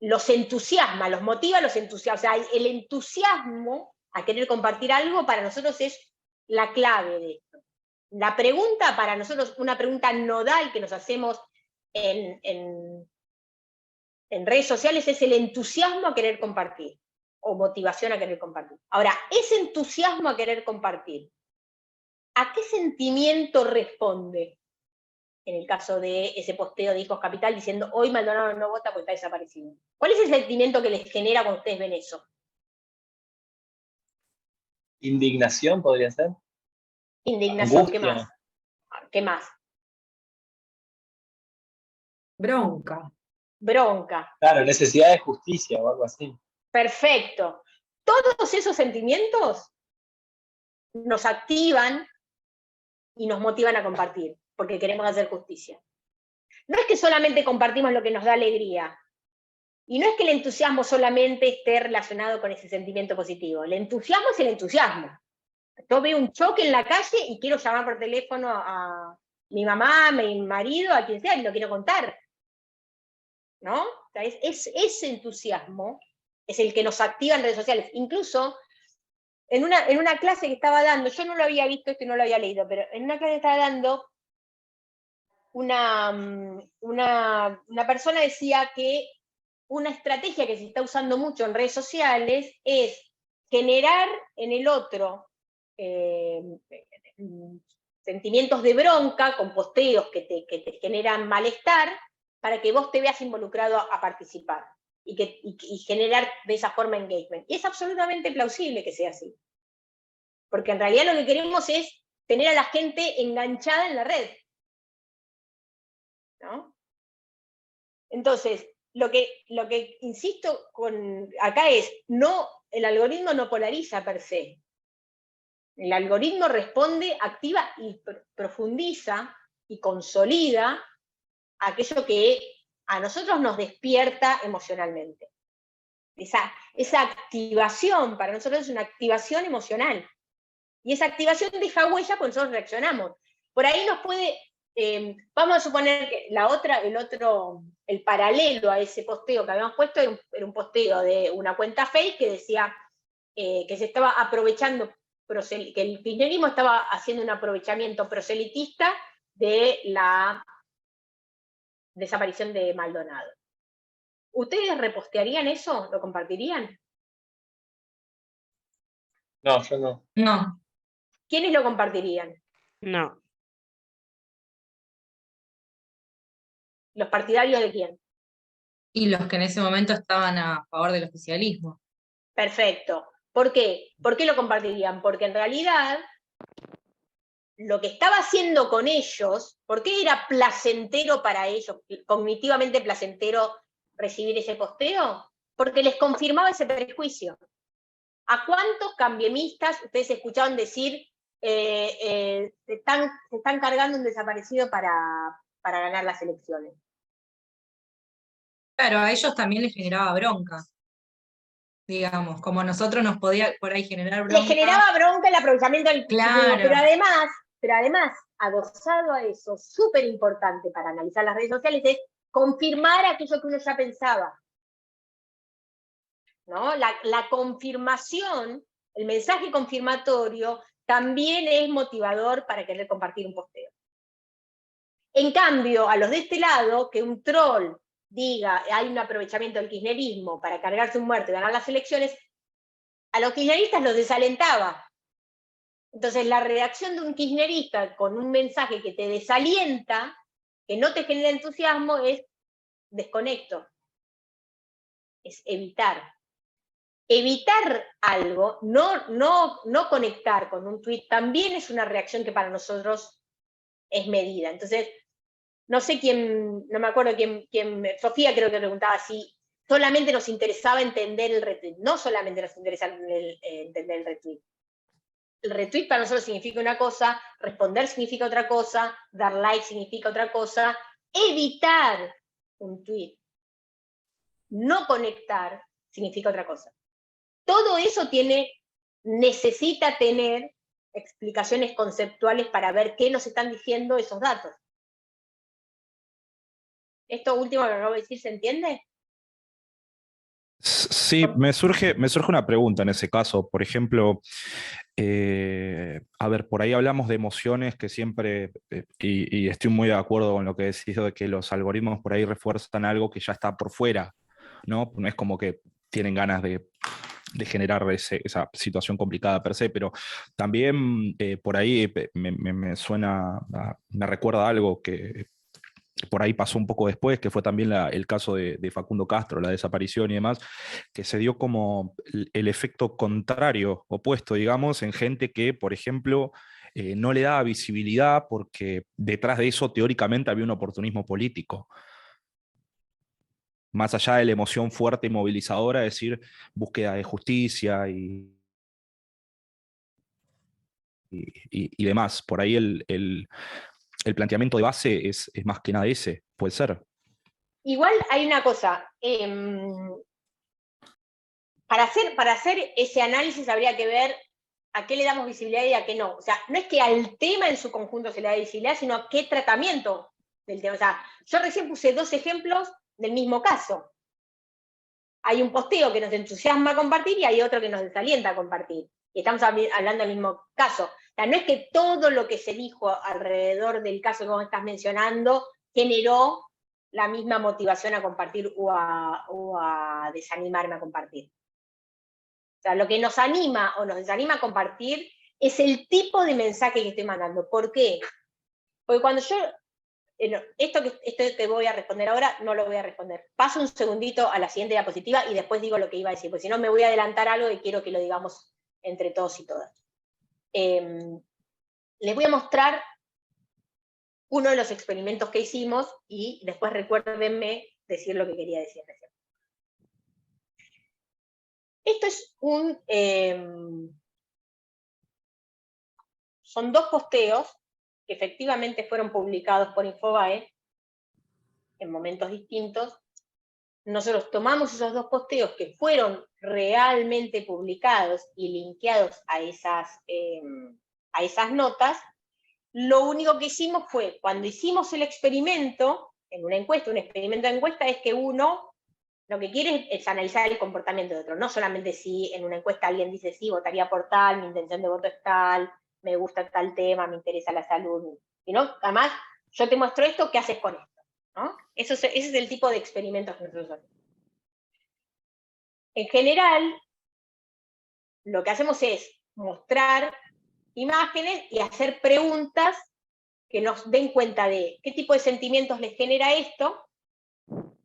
¿Los entusiasma? ¿Los motiva? ¿Los entusiasma? O sea, el entusiasmo a querer compartir algo para nosotros es la clave de esto. La pregunta para nosotros, una pregunta nodal que nos hacemos en redes sociales es el entusiasmo a querer compartir o motivación a querer compartir. Ahora, ese entusiasmo a querer compartir, ¿a qué sentimiento responde? En el caso de ese posteo de Hijos Capital diciendo, hoy Maldonado no vota porque está desaparecido. ¿Cuál es el sentimiento que les genera cuando ustedes ven eso? Indignación podría ser. Indignación, Angustia. ¿qué más? ¿Qué más? Bronca. Bronca. Claro, necesidad de justicia o algo así. Perfecto. Todos esos sentimientos nos activan y nos motivan a compartir, porque queremos hacer justicia. No es que solamente compartimos lo que nos da alegría, y no es que el entusiasmo solamente esté relacionado con ese sentimiento positivo. El entusiasmo es el entusiasmo. Yo veo un choque en la calle y quiero llamar por teléfono a mi mamá, a mi marido, a quien sea, y lo quiero contar. ¿No? O sea, ese entusiasmo es el que nos activa en redes sociales. Incluso en una clase que estaba dando, yo no lo había visto, no lo había leído, pero en una clase que estaba dando, una persona decía que una estrategia que se está usando mucho en redes sociales es generar en el otro sentimientos de bronca con posteos que te generan malestar para que vos te veas involucrado a participar y generar de esa forma engagement. Y es absolutamente plausible que sea así. Porque en realidad lo que queremos es tener a la gente enganchada en la red. ¿no? Entonces, lo que insisto acá es, el algoritmo no polariza per se. El algoritmo responde, activa y profundiza y consolida aquello que a nosotros nos despierta emocionalmente. Esa activación para nosotros es una activación emocional. Y esa activación deja huella cuando nosotros reaccionamos. Por ahí nos puede, vamos a suponer que el paralelo a ese posteo que habíamos puesto era un posteo de una cuenta fake que decía que se estaba aprovechando, que el kirchnerismo estaba haciendo un aprovechamiento proselitista de la desaparición de Maldonado. ¿Ustedes repostearían eso? ¿Lo compartirían? No, yo no. No. ¿Quiénes lo compartirían? No. ¿Los partidarios de quién? Y los que en ese momento estaban a favor del oficialismo. Perfecto. ¿Por qué? ¿Por qué lo compartirían? Porque en realidad lo que estaba haciendo con ellos, ¿por qué era placentero para ellos, cognitivamente placentero recibir ese posteo? Porque les confirmaba ese prejuicio. ¿A cuántos cambiemistas ustedes escucharon decir se están cargando un desaparecido para ganar las elecciones? Claro, a ellos también les generaba bronca. Digamos, como a nosotros nos podía por ahí generar bronca. Les generaba bronca el aprovechamiento del Claro. pero además, adosado a eso, súper importante para analizar las redes sociales, es confirmar aquello que uno ya pensaba. ¿No? La confirmación, el mensaje confirmatorio, también es motivador para querer compartir un posteo. En cambio, a los de este lado, que un troll diga hay un aprovechamiento del kirchnerismo para cargarse un muerto y ganar las elecciones, a los kirchneristas los desalentaba. Entonces la reacción de un kirchnerista con un mensaje que te desalienta, que no te genera entusiasmo, es desconecto. Es evitar. Evitar algo, no conectar con un tweet, también es una reacción que para nosotros es medida. Entonces, no sé quién, no me acuerdo quién, Sofía creo que preguntaba si solamente nos interesaba entender el retweet. No solamente nos interesa entender el retweet. El retweet para nosotros significa una cosa, responder significa otra cosa, dar like significa otra cosa, evitar un tweet, no conectar significa otra cosa. Todo eso necesita tener explicaciones conceptuales para ver qué nos están diciendo esos datos. ¿Esto último que acabo de decir se entiende? Sí, me surge una pregunta en ese caso. Por ejemplo, a ver, por ahí hablamos de emociones que siempre, y estoy muy de acuerdo con lo que decís, de que los algoritmos por ahí refuerzan algo que ya está por fuera, ¿no? No es como que tienen ganas de generar esa situación complicada per se, pero también por ahí me suena, me recuerda algo que por ahí pasó un poco después, que fue también el caso de Facundo Castro, la desaparición y demás, que se dio como el efecto contrario, opuesto, digamos, en gente que, por ejemplo, no le daba visibilidad porque detrás de eso teóricamente había un oportunismo político. Más allá de la emoción fuerte y movilizadora, es decir, búsqueda de justicia y demás. Por ahí el planteamiento de base es más que nada ese, puede ser. Igual hay una cosa, para hacer ese análisis habría que ver a qué le damos visibilidad y a qué no. O sea, no es que al tema en su conjunto se le da visibilidad, sino a qué tratamiento del tema. O sea, yo recién puse 2 ejemplos del mismo caso. Hay un posteo que nos entusiasma a compartir y hay otro que nos desalienta a compartir. Y estamos hablando del mismo caso. O sea, no es que todo lo que se dijo alrededor del caso que vos estás mencionando generó la misma motivación a compartir o a desanimarme a compartir. O sea, lo que nos anima o nos desanima a compartir es el tipo de mensaje que estoy mandando. ¿Por qué? Porque cuando yo, esto que voy a responder ahora, no lo voy a responder. Paso un segundito a la siguiente diapositiva y después digo lo que iba a decir, porque si no me voy a adelantar algo y quiero que lo digamos entre todos y todas. Les voy a mostrar uno de los experimentos que hicimos, y después recuérdenme decir lo que quería decir recién. Esto es son 2 posteos que efectivamente fueron publicados por Infobae en momentos distintos. Nosotros tomamos esos 2 posteos que fueron realmente publicados y linkeados a esas notas. Lo único que hicimos fue, cuando hicimos el experimento, en una encuesta, un experimento de encuesta es que uno lo que quiere es analizar el comportamiento de otro, no solamente si en una encuesta alguien dice sí, votaría por tal, mi intención de voto es tal, me gusta tal tema, me interesa la salud, sino además yo te muestro esto, ¿qué haces con esto? ¿No? Ese es el tipo de experimentos que nosotros hacemos. En general, lo que hacemos es mostrar imágenes y hacer preguntas que nos den cuenta de qué tipo de sentimientos les genera esto,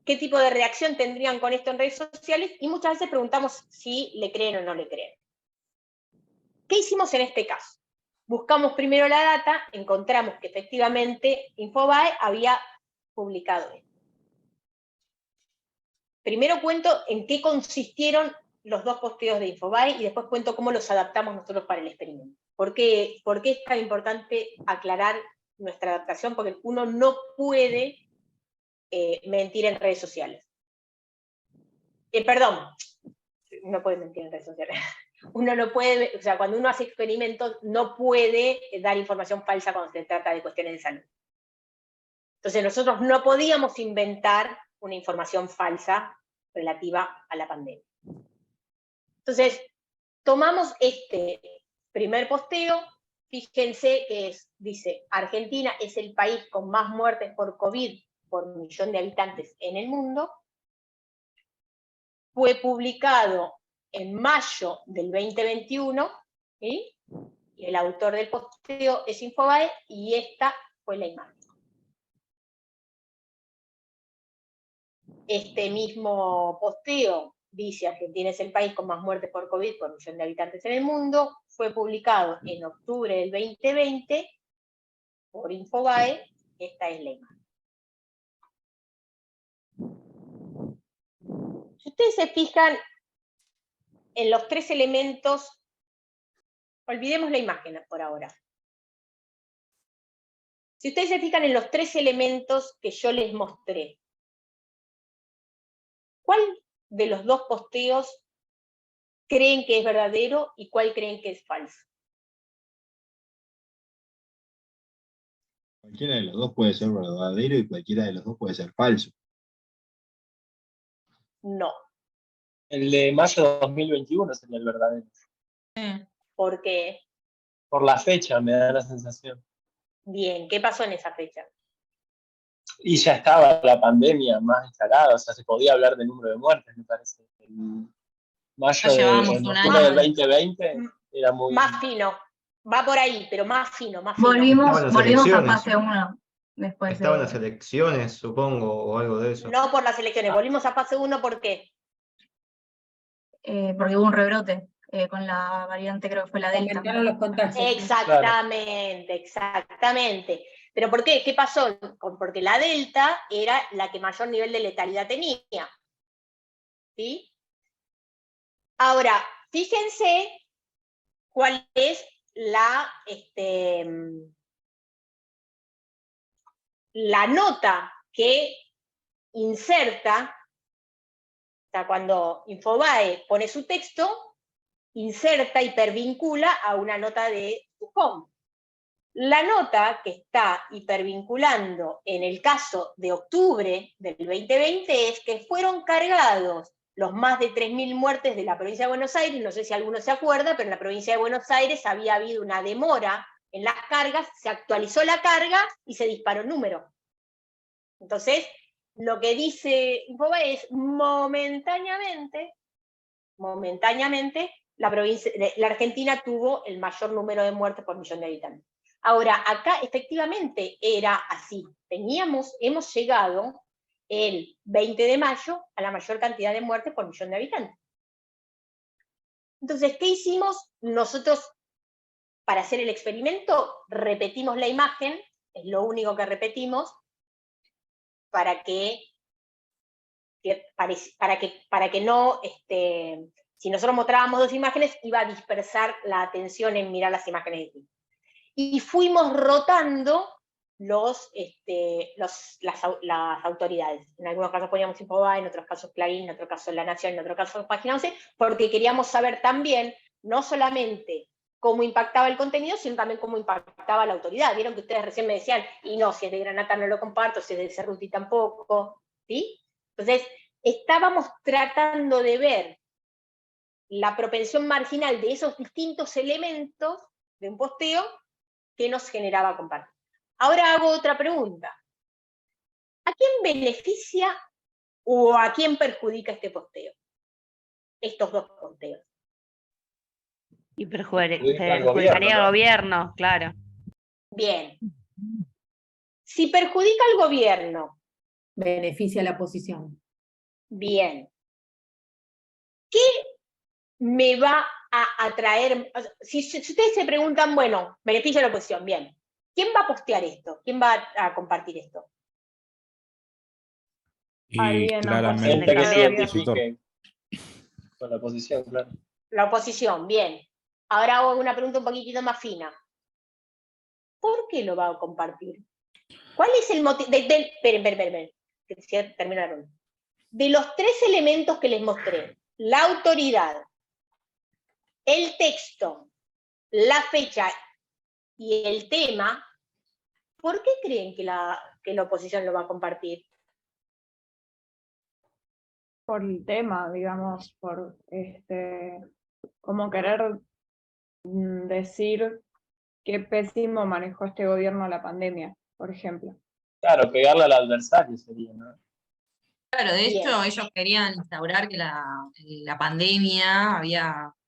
qué tipo de reacción tendrían con esto en redes sociales, y muchas veces preguntamos si le creen o no le creen. ¿Qué hicimos en este caso? Buscamos primero la data, encontramos que efectivamente Infobae había publicado esto. Primero cuento en qué consistieron los 2 posteos de Infobae y después cuento cómo los adaptamos nosotros para el experimento. ¿Por qué es tan importante aclarar nuestra adaptación? Porque uno no puede mentir en redes sociales. Perdón, no puede mentir en redes sociales. Uno no puede, o sea, cuando uno hace experimentos, no puede dar información falsa cuando se trata de cuestiones de salud. Entonces nosotros no podíamos inventar una información falsa relativa a la pandemia. Entonces, tomamos este primer posteo, fíjense que dice, Argentina es el país con más muertes por COVID por millón de habitantes en el mundo. Fue publicado en mayo del 2021, ¿sí? Y el autor del posteo es Infobae, y esta fue la imagen. Este mismo posteo dice, Argentina es el país con más muertes por COVID por millón de habitantes en el mundo, fue publicado en octubre del 2020 por Infobae, esta es la imagen. Si ustedes se fijan en los 3 elementos, olvidemos la imagen por ahora. Si ustedes se fijan en los 3 elementos que yo les mostré, ¿cuál de los 2 posteos creen que es verdadero y cuál creen que es falso? Cualquiera de los 2 puede ser verdadero y cualquiera de los 2 puede ser falso. No. El de mayo de 2021 sería el verdadero. ¿Por qué? Por la fecha me da la sensación. Bien, ¿qué pasó en esa fecha? Y ya estaba la pandemia más instalada, o sea, se podía hablar del número de muertes, me parece. En mayo llevábamos un año. del 2020 era muy... Más fino, va por ahí, pero más fino, más fino. Volvimos a fase 1 después. Estaban las elecciones, supongo, o algo de eso. No por las elecciones, volvimos a fase 1, ¿por qué? Porque hubo un rebrote con la variante, creo que fue la Delta. Aumentaron los contagios. Exactamente, exactamente. ¿Pero por qué? ¿Qué pasó? Porque la Delta era la que mayor nivel de letalidad tenía. ¿Sí? Ahora, fíjense cuál es la nota que inserta, o sea, cuando Infobae pone su texto, inserta, hipervincula a una nota de su home. La nota que está hipervinculando en el caso de octubre del 2020 es que fueron cargados los más de 3.000 muertes de la provincia de Buenos Aires. No sé si alguno se acuerda, pero en la provincia de Buenos Aires había habido una demora en las cargas, se actualizó la carga y se disparó el número. Entonces, lo que dice Infobae es momentáneamente, la Argentina tuvo el mayor número de muertes por millón de habitantes. Ahora, acá efectivamente era así. Hemos llegado el 20 de mayo a la mayor cantidad de muertes por millón de habitantes. Entonces, ¿qué hicimos nosotros para hacer el experimento? Repetimos la imagen es lo único que repetimos, para que no, si nosotros mostrábamos dos imágenes, iba a dispersar la atención en mirar las imágenes distintas. Y fuimos rotando las autoridades. En algunos casos poníamos Infobae, en otros casos Clarín, en otros casos La Nación, en otros casos Página 11, porque queríamos saber también, no solamente cómo impactaba el contenido, sino también cómo impactaba la autoridad. Vieron que ustedes recién me decían, y no, si es de Granata no lo comparto, si es de Cerruti tampoco, ¿sí? Entonces, estábamos tratando de ver la propensión marginal de esos distintos elementos de un posteo que nos generaba compartir. Ahora hago otra pregunta. ¿A quién beneficia o a quién perjudica este posteo? Estos dos posteos. Y Perjudica al perjudicaría al ¿no? gobierno, claro. Bien. Si perjudica al gobierno. Beneficia a la oposición. Bien. ¿Qué me va a atraer? Si ustedes se preguntan, bueno, beneficia a la oposición, bien. ¿Quién va a postear esto? ¿Quién va a compartir esto? Y Alguien claramente Gente que se el opositor. identifique con la oposición, claro. La oposición, bien. Ahora hago una pregunta un poquitito más fina. ¿Por qué lo va a compartir? ¿Cuál es el motivo? Esperen. Termino la pregunta. De los tres elementos que les mostré, la autoridad, el texto, la fecha y el tema, ¿por qué creen que la oposición lo va a compartir? por el tema, digamos, por como querer decir qué pésimo manejó este gobierno la pandemia, por ejemplo. Claro, pegarle al adversario sería, ¿no? Claro, de hecho, Bien. ellos querían instaurar que la pandemia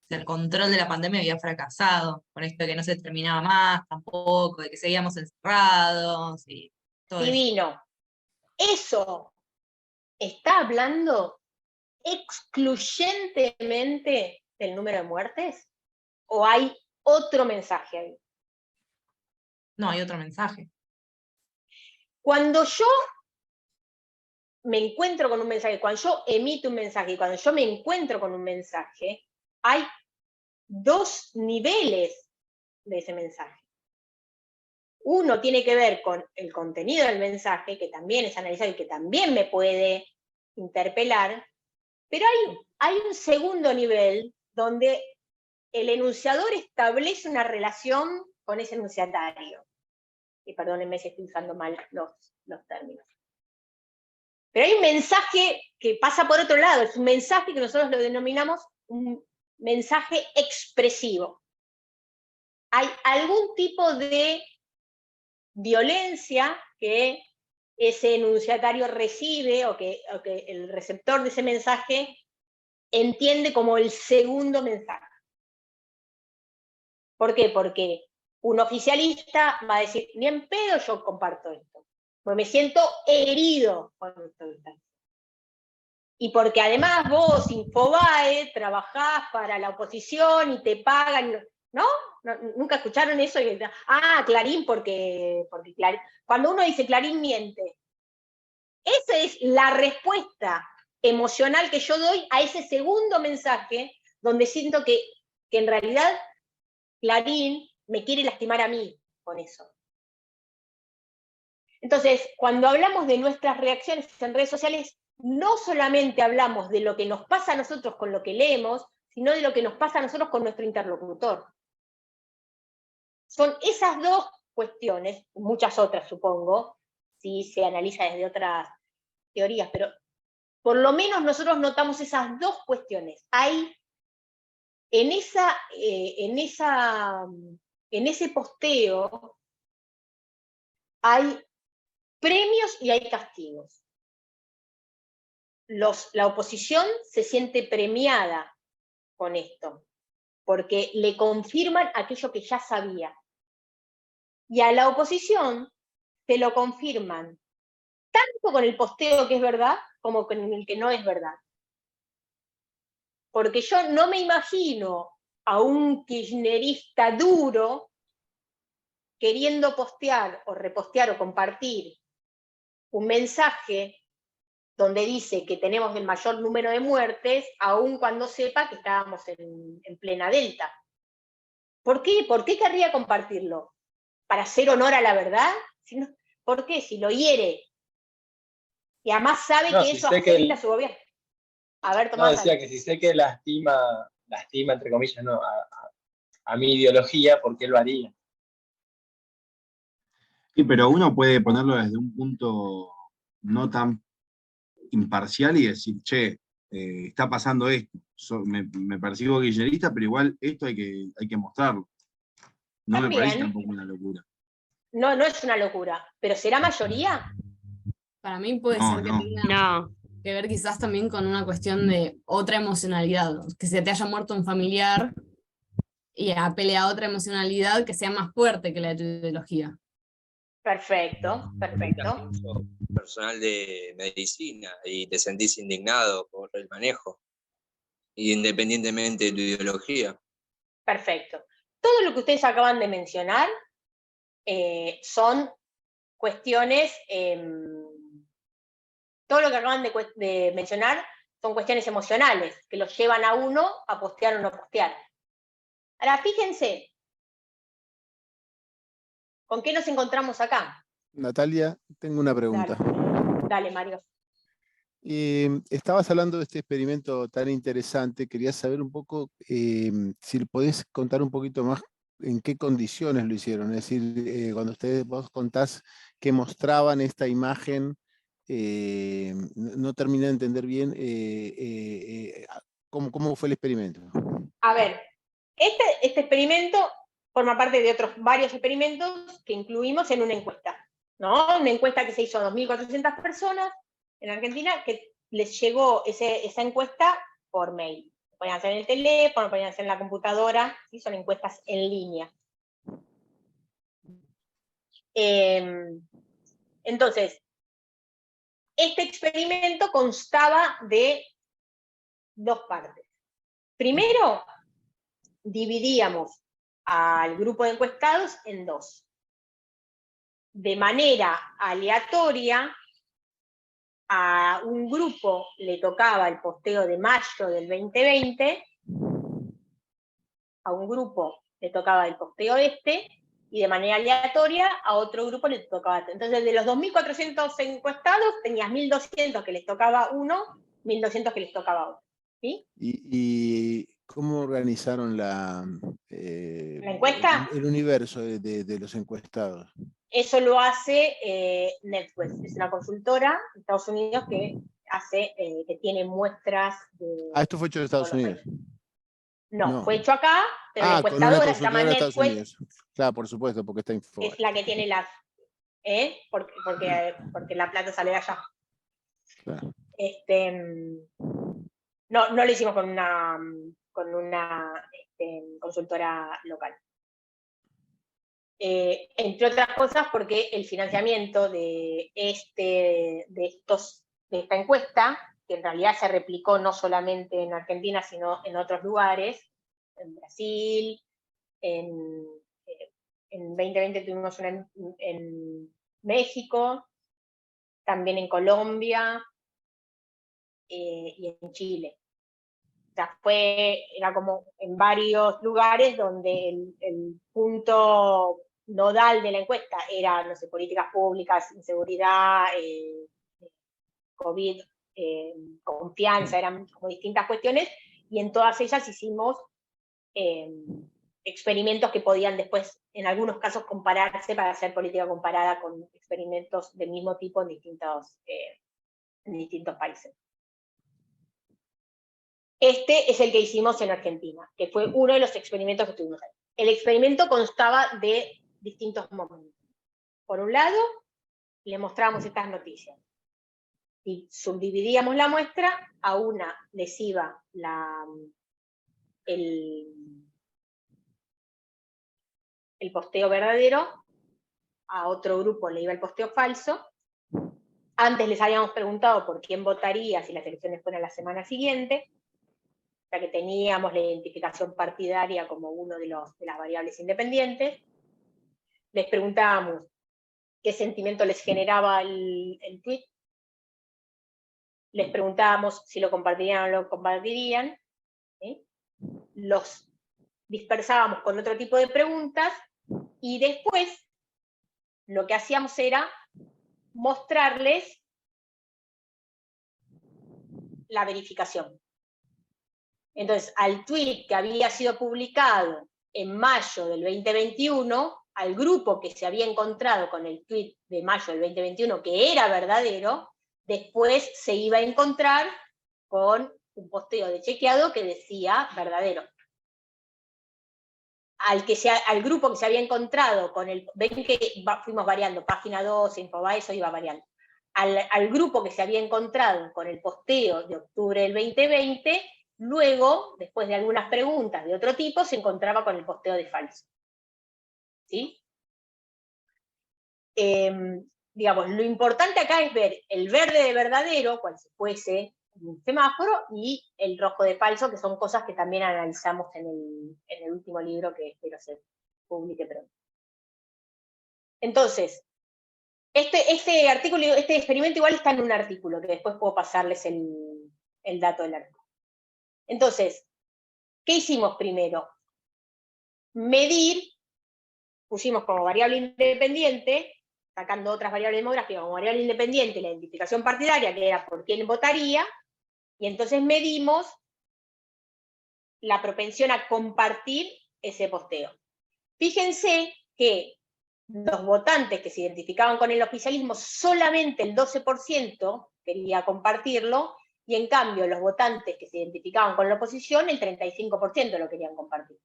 el control de la pandemia había fracasado, con esto de que no se terminaba más tampoco, de que seguíamos encerrados y todo eso. Divino. ¿Eso está hablando excluyentemente del número de muertes? ¿O hay otro mensaje ahí? No, hay otro mensaje. Cuando yo me encuentro con un mensaje, cuando yo emito un mensaje y cuando yo me encuentro con un mensaje, hay dos niveles de ese mensaje. Uno tiene que ver con el contenido del mensaje, que también es analizado y que también me puede interpelar, pero hay un segundo nivel donde el enunciador establece una relación con ese enunciatario. Y perdónenme si estoy usando mal los términos. Pero hay un mensaje que pasa por otro lado, es un mensaje que nosotros lo denominamos un mensaje expresivo. Hay algún tipo de violencia que ese enunciatario recibe o que el receptor de ese mensaje entiende como el segundo mensaje. ¿Por qué? Porque un oficialista va a decir, ni en pedo yo comparto esto, porque me siento herido con esto. Y porque además vos, Infobae, trabajás para la oposición y te pagan, ¿no? ¿Nunca escucharon eso? Clarín, porque Clarín. Cuando uno dice Clarín miente, esa es la respuesta emocional que yo doy a ese segundo mensaje, donde siento que en realidad Clarín me quiere lastimar a mí con eso. Entonces, cuando hablamos de nuestras reacciones en redes sociales, no solamente hablamos de lo que nos pasa a nosotros con lo que leemos, sino de lo que nos pasa a nosotros con nuestro interlocutor. Son esas dos cuestiones, muchas otras supongo, si se analiza desde otras teorías, pero por lo menos nosotros notamos esas dos cuestiones. Hay en ese posteo hay premios y hay castigos. La oposición se siente premiada con esto, porque le confirman aquello que ya sabía. Y a la oposición se lo confirman tanto con el posteo que es verdad, como con el que no es verdad. Porque yo no me imagino a un kirchnerista duro queriendo postear o repostear o compartir un mensaje donde dice que tenemos el mayor número de muertes, aun cuando sepa que estábamos en plena Delta. ¿Por qué? ¿Por qué querría compartirlo? ¿Para hacer honor a la verdad? ¿Por qué? Si lo hiere. Y además sabe que eso afecta a su gobierno. A ver, Tomás. No, decía que si sé que lastima entre comillas, no, a mi ideología, ¿por qué lo haría? Sí, pero uno puede ponerlo desde un punto no tan imparcial y decir, che, está pasando esto. Me percibo kirchnerista, pero igual esto hay que mostrarlo. No También. me parece tampoco una locura. No es una locura, pero ¿será mayoría? Para mí puede ser que tenga que ver quizás también con una cuestión de otra emocionalidad, que se te haya muerto un familiar y apele a otra emocionalidad que sea más fuerte que la de tu ideología. Perfecto. Personal de medicina y te sentís indignado por el manejo, independientemente de tu ideología. Perfecto. Todo lo que ustedes acaban de mencionar son cuestiones, todo lo que acaban de mencionar son cuestiones emocionales que los llevan a uno a postear o no postear. Ahora, fíjense, ¿con qué nos encontramos acá? Natalia, tengo una pregunta. Dale, Mario. Estabas hablando de este experimento tan interesante, quería saber un poco si podés contar un poquito más en qué condiciones lo hicieron, es decir, cuando vos contás que mostraban esta imagen, no terminé de entender bien cómo fue el experimento. A ver, este experimento forma parte de otros varios experimentos que incluimos en una encuesta, ¿no? Una encuesta que se hizo a 2.400 personas en Argentina, que les llegó esa encuesta por mail. Lo podían hacer en el teléfono, lo podían hacer en la computadora, ¿sí? Son encuestas en línea. Entonces, este experimento constaba de dos partes. Primero, dividíamos al grupo de encuestados en dos. De manera aleatoria, a un grupo le tocaba el posteo de mayo del 2020, a un grupo le tocaba el posteo y de manera aleatoria a otro grupo le tocaba. Entonces, de los 2.400 encuestados, tenías 1.200 que les tocaba uno, 1.200 que les tocaba otro. ¿Sí? ¿Y cómo organizaron la encuesta? El universo de los encuestados? Eso lo hace NetWest, es una consultora de Estados Unidos que tiene muestras de... Esto fue hecho en Estados Unidos. No, fue hecho acá, pero la encuestadora se llama NetWest. Claro, por supuesto, porque está info. Es la que tiene las... porque la plata sale de allá. Claro. No lo hicimos con una consultora local. Entre otras cosas porque el financiamiento de esta encuesta, que en realidad se replicó no solamente en Argentina, sino en otros lugares, en Brasil, en 2020 tuvimos una en México, también en Colombia y en Chile. O sea, era como en varios lugares donde el punto nodal de la encuesta era, no sé, políticas públicas, inseguridad, COVID, confianza, eran como distintas cuestiones, y en todas ellas hicimos experimentos que podían después, en algunos casos, compararse para hacer política comparada con experimentos del mismo tipo en distintos países. Este es el que hicimos en Argentina, que fue uno de los experimentos que tuvimos ahí. El experimento constaba de distintos momentos. Por un lado, le mostrábamos estas noticias. Y subdividíamos la muestra, a una les iba el posteo verdadero, a otro grupo le iba el posteo falso. Antes les habíamos preguntado por quién votaría si las elecciones fueran la semana siguiente, o sea que teníamos la identificación partidaria como uno de las variables independientes. les preguntábamos qué sentimiento les generaba el tweet, les preguntábamos si lo compartirían o no lo compartirían, ¿sí? Los dispersábamos con otro tipo de preguntas, y después lo que hacíamos era mostrarles la verificación. Entonces, al tweet que había sido publicado en mayo del 2021, al grupo que se había encontrado con el tweet de mayo del 2021, que era verdadero, después se iba a encontrar con un posteo de chequeado que decía verdadero. Al grupo que se había encontrado con el... Ven que fuimos variando, página 2, Infobae, eso iba variando. Al grupo que se había encontrado con el posteo de octubre del 2020, luego, después de algunas preguntas de otro tipo, se encontraba con el posteo de falso. ¿Sí? Digamos, lo importante acá es ver el verde de verdadero, cual si fuese un semáforo, y el rojo de falso, que son cosas que también analizamos en el último libro que espero se publique pronto. Entonces, este experimento igual está en un artículo, que después puedo pasarles el dato del artículo. Entonces, ¿qué hicimos primero? Medir, pusimos como variable independiente, sacando otras variables demográficas como variable independiente, la identificación partidaria, que era por quién votaría, y entonces medimos la propensión a compartir ese posteo. Fíjense que los votantes que se identificaban con el oficialismo, solamente el 12% quería compartirlo, y en cambio los votantes que se identificaban con la oposición, el 35% lo querían compartir.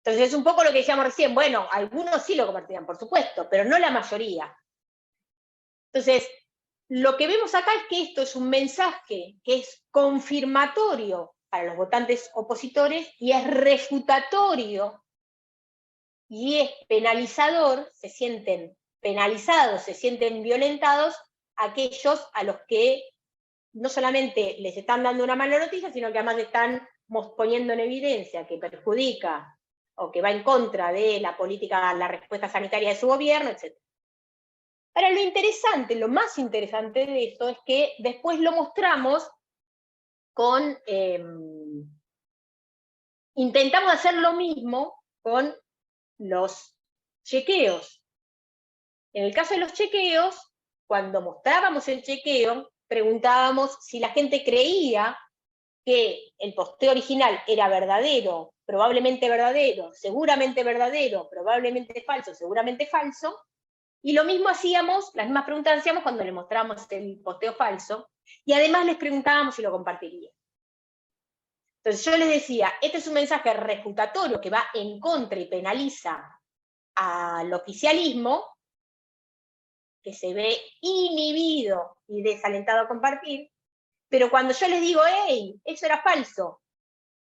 Entonces es un poco lo que decíamos recién, bueno, algunos sí lo compartían, por supuesto, pero no la mayoría. Entonces, lo que vemos acá es que esto es un mensaje que es confirmatorio para los votantes opositores y es refutatorio y es penalizador, se sienten penalizados, se sienten violentados aquellos a los que no solamente les están dando una mala noticia, sino que además están poniendo en evidencia que perjudica o que va en contra de la política, la respuesta sanitaria de su gobierno, etc. Ahora, lo interesante, lo más interesante de esto es que después lo mostramos con... intentamos hacer lo mismo con los chequeos. En el caso de los chequeos, cuando mostrábamos el chequeo, preguntábamos si la gente creía que el posteo original era verdadero, probablemente verdadero, seguramente verdadero, probablemente falso, seguramente falso, y lo mismo hacíamos, las mismas preguntas hacíamos cuando le mostrábamos el posteo falso, y además les preguntábamos si lo compartirían. Entonces yo les decía, este es un mensaje refutatorio que va en contra y penaliza al oficialismo, que se ve inhibido y desalentado a compartir, pero cuando yo les digo, hey, eso era falso,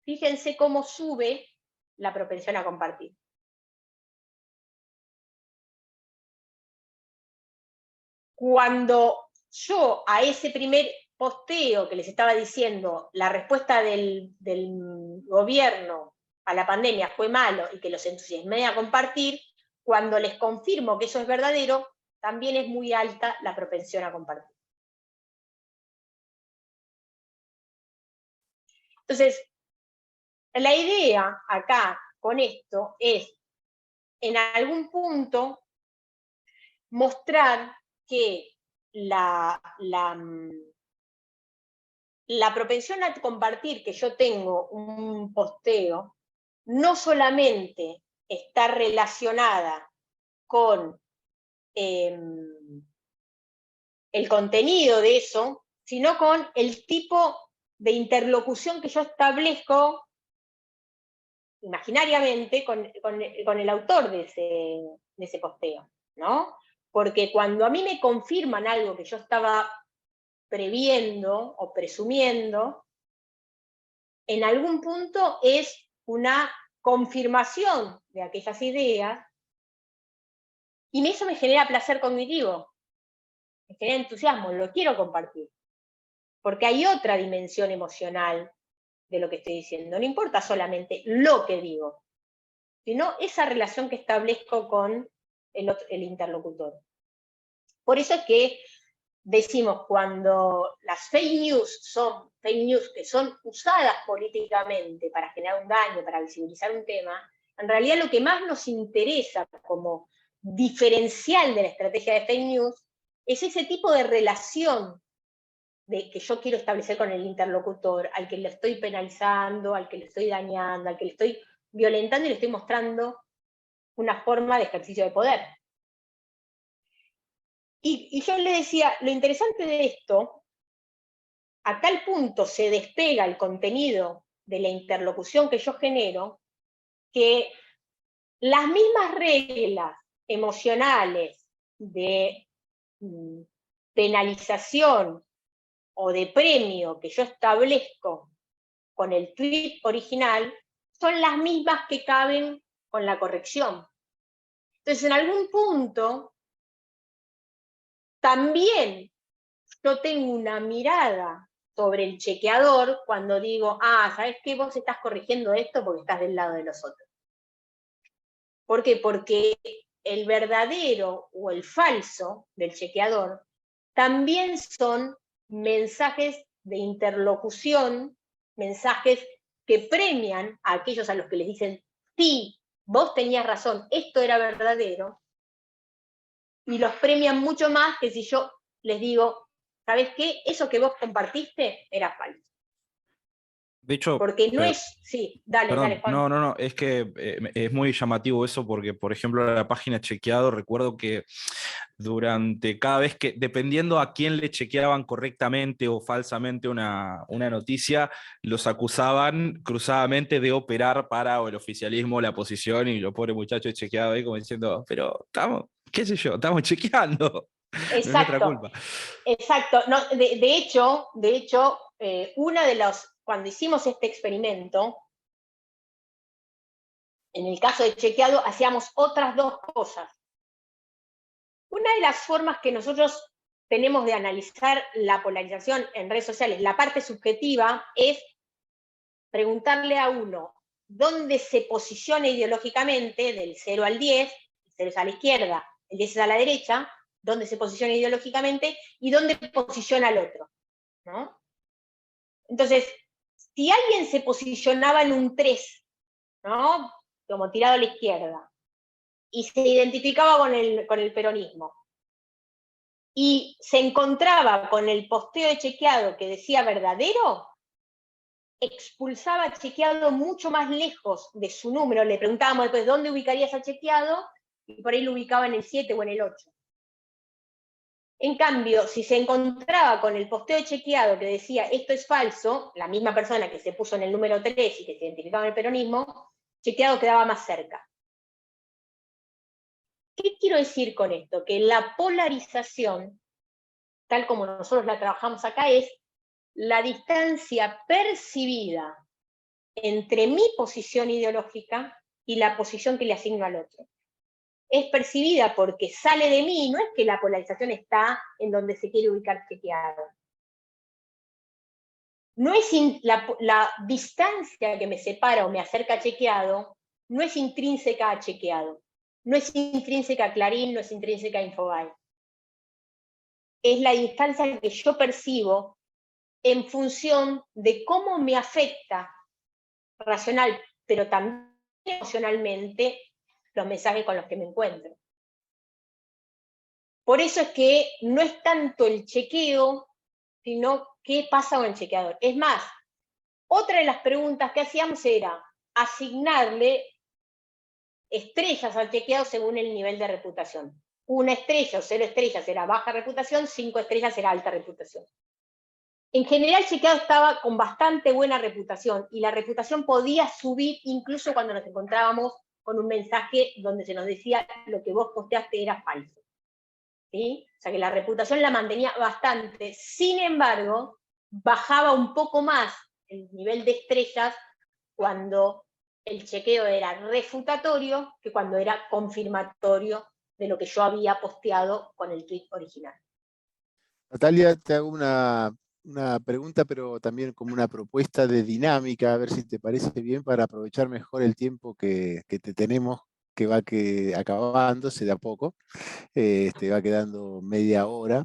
fíjense cómo sube la propensión a compartir. Cuando yo a ese primer posteo que les estaba diciendo, la respuesta del gobierno a la pandemia fue malo y que los entusiasmé a compartir, cuando les confirmo que eso es verdadero, también es muy alta la propensión a compartir. Entonces, la idea acá con esto es, en algún punto, mostrar que la propensión a compartir que yo tengo un posteo no solamente está relacionada con el contenido de eso, sino con el tipo de interlocución que yo establezco imaginariamente con el autor de ese posteo, ¿no? Porque cuando a mí me confirman algo que yo estaba previendo o presumiendo, en algún punto es una confirmación de aquellas ideas, y eso me genera placer cognitivo, me genera entusiasmo, lo quiero compartir, porque hay otra dimensión emocional de lo que estoy diciendo, no importa solamente lo que digo, sino esa relación que establezco con el interlocutor. Por eso es que decimos, cuando las fake news son fake news que son usadas políticamente para generar un daño, para visibilizar un tema, en realidad lo que más nos interesa como diferencial de la estrategia de fake news es ese tipo de relación que yo quiero establecer con el interlocutor, al que le estoy penalizando, al que le estoy dañando, al que le estoy violentando y le estoy mostrando una forma de ejercicio de poder. Y yo le decía, lo interesante de esto, a tal punto se despega el contenido de la interlocución que yo genero, que las mismas reglas emocionales de penalización o de premio que yo establezco con el tweet original son las mismas que caben con la corrección. Entonces, en algún punto, también yo tengo una mirada sobre el chequeador cuando digo, ¿sabes qué? Vos estás corrigiendo esto porque estás del lado de los otros. ¿Por qué? Porque el verdadero o el falso del chequeador también son mensajes de interlocución, mensajes que premian a aquellos a los que les dicen, sí, vos tenías razón, esto era verdadero, y los premian mucho más que si yo les digo, ¿sabes qué? Eso que vos compartiste era falso. De hecho, porque no es... Sí, dale, perdón, dale, Juan. no, es que es muy llamativo eso porque, por ejemplo, la página Chequeado, recuerdo que durante cada vez que, dependiendo a quién le chequeaban correctamente o falsamente una noticia, los acusaban cruzadamente de operar para el oficialismo, la oposición, y los pobres muchachos chequeados ahí como diciendo, pero estamos, qué sé yo, estamos chequeando. Exacto, no es nuestra culpa. Exacto. No, de hecho, una de los... Cuando hicimos este experimento, en el caso de Chequeado, hacíamos otras dos cosas. Una de las formas que nosotros tenemos de analizar la polarización en redes sociales, la parte subjetiva, es preguntarle a uno dónde se posiciona ideológicamente, del 0 al 10, el 0 es a la izquierda, el 10 es a la derecha, dónde se posiciona ideológicamente y dónde posiciona al otro, ¿no? Entonces, si alguien se posicionaba en un 3, ¿no? Como tirado a la izquierda, y se identificaba con el peronismo, y se encontraba con el posteo de Chequeado que decía verdadero, expulsaba a Chequeado mucho más lejos de su número. Le preguntábamos después, ¿dónde ubicarías a Chequeado? Y por ahí lo ubicaba en el 7 o en el 8. En cambio, si se encontraba con el posteo de Chequeado que decía esto es falso, la misma persona que se puso en el número 3 y que se identificaba con el peronismo, Chequeado quedaba más cerca. ¿Qué quiero decir con esto? Que la polarización, tal como nosotros la trabajamos acá, es la distancia percibida entre mi posición ideológica y la posición que le asigno al otro. Es percibida porque sale de mí, no es que la polarización está en donde se quiere ubicar Chequeado. No es la distancia que me separa o me acerca a Chequeado, no es intrínseca a Chequeado. No es intrínseca a Clarín, no es intrínseca a Infobae. Es la distancia que yo percibo en función de cómo me afecta racional, pero también emocionalmente, los mensajes con los que me encuentro. Por eso es que no es tanto el chequeo, sino qué pasa con el chequeador. Es más, otra de las preguntas que hacíamos era asignarle estrellas al chequeado según el nivel de reputación. 1 estrella o 0 estrellas era baja reputación, 5 estrellas era alta reputación. En general, Chequeado estaba con bastante buena reputación y la reputación podía subir incluso cuando nos encontrábamos con un mensaje donde se nos decía lo que vos posteaste era falso. ¿Sí? O sea que la reputación la mantenía bastante. Sin embargo, bajaba un poco más el nivel de estrellas cuando el chequeo era refutatorio que cuando era confirmatorio de lo que yo había posteado con el tweet original. Natalia, te hago una una pregunta, pero también como una propuesta de dinámica, a ver si te parece bien, para aprovechar mejor el tiempo que te tenemos, que va acabándose de a poco. Te va quedando media hora.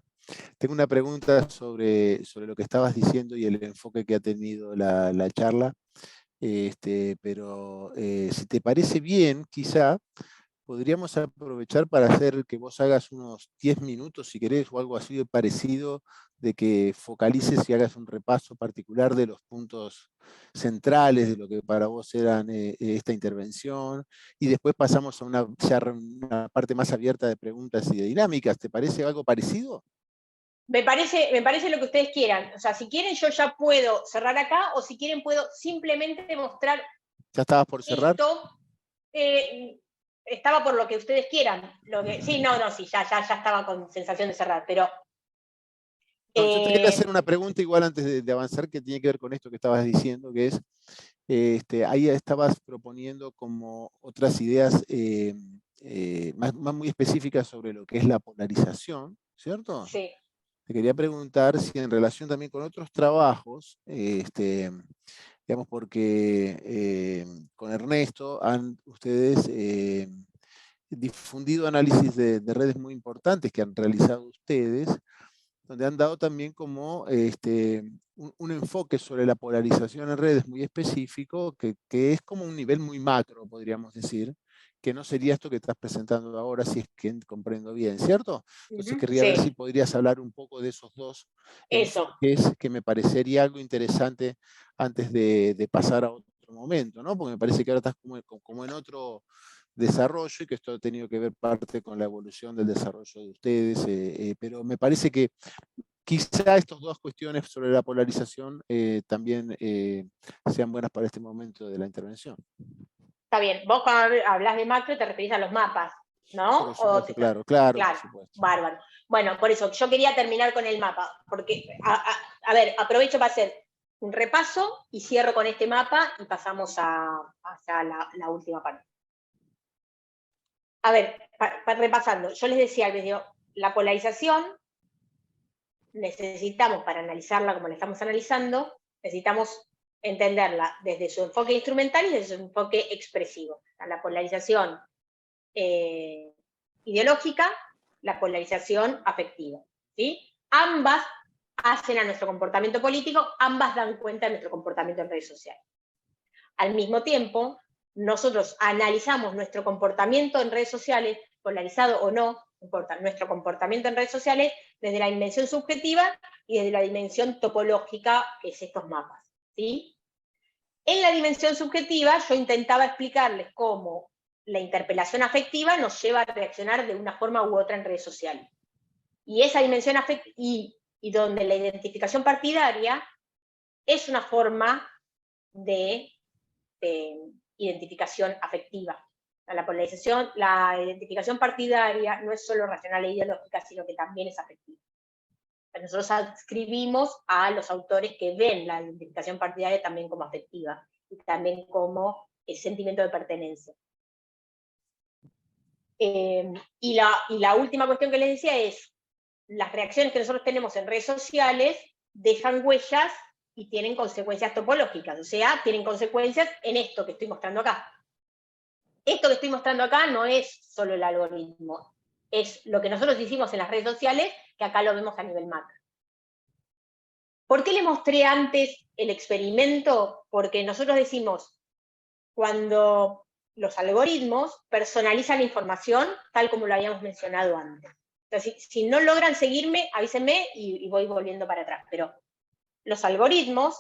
Tengo una pregunta sobre lo que estabas diciendo y el enfoque que ha tenido la charla. Pero si te parece bien, quizá podríamos aprovechar para hacer que vos hagas unos 10 minutos, si querés, o algo así de parecido, de que focalices y hagas un repaso particular de los puntos centrales de lo que para vos eran esta intervención, y después pasamos a una parte más abierta de preguntas y de dinámicas. ¿Te parece algo parecido? Me parece lo que ustedes quieran. O sea, si quieren yo ya puedo cerrar acá, o si quieren puedo simplemente mostrar ¿Ya estabas por cerrar? esto. Estaba por lo que ustedes quieran. Sí, ya estaba con sensación de cerrar, pero... No, yo te quería hacer una pregunta igual antes de avanzar, que tiene que ver con esto que estabas diciendo, que es, ahí estabas proponiendo como otras ideas más muy específicas sobre lo que es la polarización, ¿cierto? Sí. Te quería preguntar si en relación también con otros trabajos, digamos, porque con Ernesto han ustedes difundido análisis de redes muy importantes que han realizado ustedes, donde han dado también como un enfoque sobre la polarización en redes muy específico, que es como un nivel muy macro, podríamos decir, que no sería esto que estás presentando ahora, si es que comprendo bien, ¿cierto? Entonces querría ver si podrías hablar un poco de esos dos enfoques, que me parecería algo interesante antes de pasar a otro momento, ¿no? Porque me parece que ahora estás como en otro desarrollo, y que esto ha tenido que ver parte con la evolución del desarrollo de ustedes, pero me parece que quizá estas dos cuestiones sobre la polarización también sean buenas para este momento de la intervención. Está bien, vos cuando hablas de macro te referís a los mapas, ¿no? Por supuesto, claro, por supuesto. Bárbaro. Bueno, por eso, yo quería terminar con el mapa, porque, a ver, aprovecho para hacer un repaso y cierro con este mapa y pasamos hacia la última parte. A ver, repasando, yo les decía al video, la polarización necesitamos, para analizarla como la estamos analizando, necesitamos entenderla desde su enfoque instrumental y desde su enfoque expresivo. La polarización ideológica, la polarización afectiva, ¿sí? Ambas hacen a nuestro comportamiento político, ambas dan cuenta de nuestro comportamiento en redes sociales. Al mismo tiempo, nosotros analizamos nuestro comportamiento en redes sociales, polarizado o no, importa, nuestro comportamiento en redes sociales desde la dimensión subjetiva y desde la dimensión topológica, que es estos mapas, ¿sí? En la dimensión subjetiva, yo intentaba explicarles cómo la interpelación afectiva nos lleva a reaccionar de una forma u otra en redes sociales. Y esa dimensión afectiva, y donde la identificación partidaria es una forma de identificación afectiva. La polarización, la identificación partidaria no es solo racional e ideológica, sino que también es afectiva. Nosotros adscribimos a los autores que ven la identificación partidaria también como afectiva, y también como el sentimiento de pertenencia. Y la última cuestión que les decía es, las reacciones que nosotros tenemos en redes sociales dejan huellas y tienen consecuencias topológicas, o sea, tienen consecuencias en esto que estoy mostrando acá. Esto que estoy mostrando acá no es solo el algoritmo, es lo que nosotros hicimos en las redes sociales, que acá lo vemos a nivel macro. ¿Por qué les mostré antes el experimento? Porque nosotros decimos, cuando los algoritmos personalizan la información, tal como lo habíamos mencionado antes. Entonces, si no logran seguirme, avísenme y voy volviendo para atrás, pero los algoritmos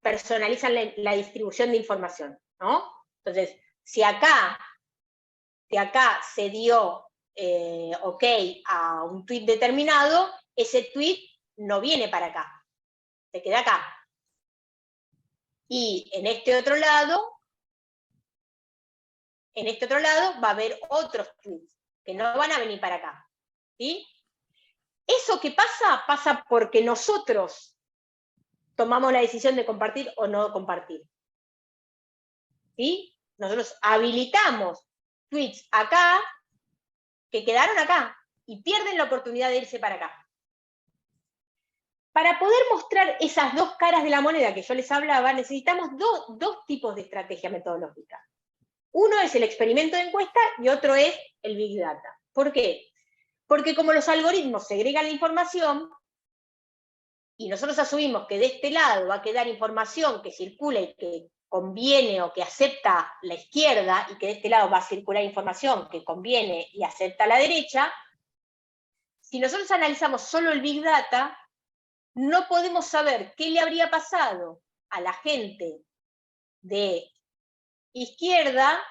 personalizan la distribución de información, ¿no? Entonces, si acá se dio ok a un tweet determinado, ese tweet no viene para acá, se queda acá. Y en este otro lado va a haber otros tweets que no van a venir para acá, ¿sí? Eso que pasa porque nosotros tomamos la decisión de compartir o no compartir, ¿sí? Nosotros habilitamos tweets acá que quedaron acá y pierden la oportunidad de irse para acá. Para poder mostrar esas dos caras de la moneda que yo les hablaba, necesitamos dos tipos de estrategia metodológica. Uno es el experimento de encuesta y otro es el Big Data. ¿Por qué? Porque como los algoritmos segregan la información, y nosotros asumimos que de este lado va a quedar información que circula y que conviene o que acepta la izquierda, y que de este lado va a circular información que conviene y acepta la derecha, si nosotros analizamos solo el Big Data, no podemos saber qué le habría pasado a la gente de izquierda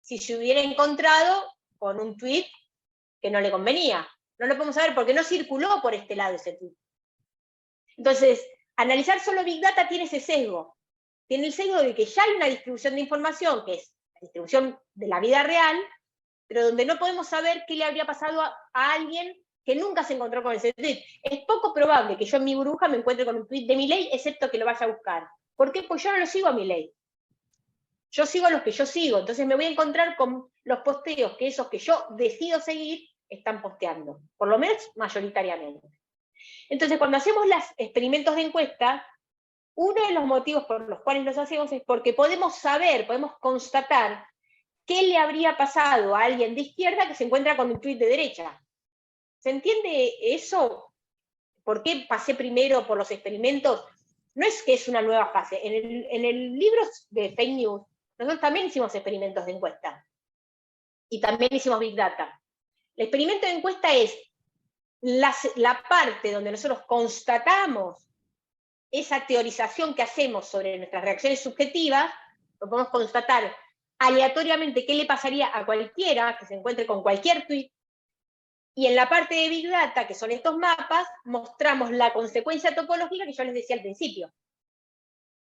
si se hubiera encontrado con un tweet que no le convenía. No lo podemos saber porque no circuló por este lado ese tweet. Entonces, analizar solo Big Data tiene ese sesgo. Tiene el sesgo de que ya hay una distribución de información, que es la distribución de la vida real, pero donde no podemos saber qué le habría pasado a alguien que nunca se encontró con ese tweet. Es poco probable que yo en mi burbuja me encuentre con un tweet de Milei, excepto que lo vaya a buscar. ¿Por qué? Pues yo no lo sigo a Milei. Yo sigo a los que yo sigo, entonces me voy a encontrar con los posteos que esos que yo decido seguir están posteando, por lo menos mayoritariamente. Entonces, cuando hacemos los experimentos de encuesta, uno de los motivos por los cuales los hacemos es porque podemos saber, podemos constatar qué le habría pasado a alguien de izquierda que se encuentra con un tuit de derecha. ¿Se entiende eso? ¿Por qué pasé primero por los experimentos? No es que es una nueva fase. En el libro de Fake News, nosotros también hicimos experimentos de encuesta. Y también hicimos Big Data. El experimento de encuesta es la parte donde nosotros constatamos esa teorización que hacemos sobre nuestras reacciones subjetivas, lo podemos constatar aleatoriamente qué le pasaría a cualquiera que se encuentre con cualquier tweet, y en la parte de Big Data, que son estos mapas, mostramos la consecuencia topológica que yo les decía al principio.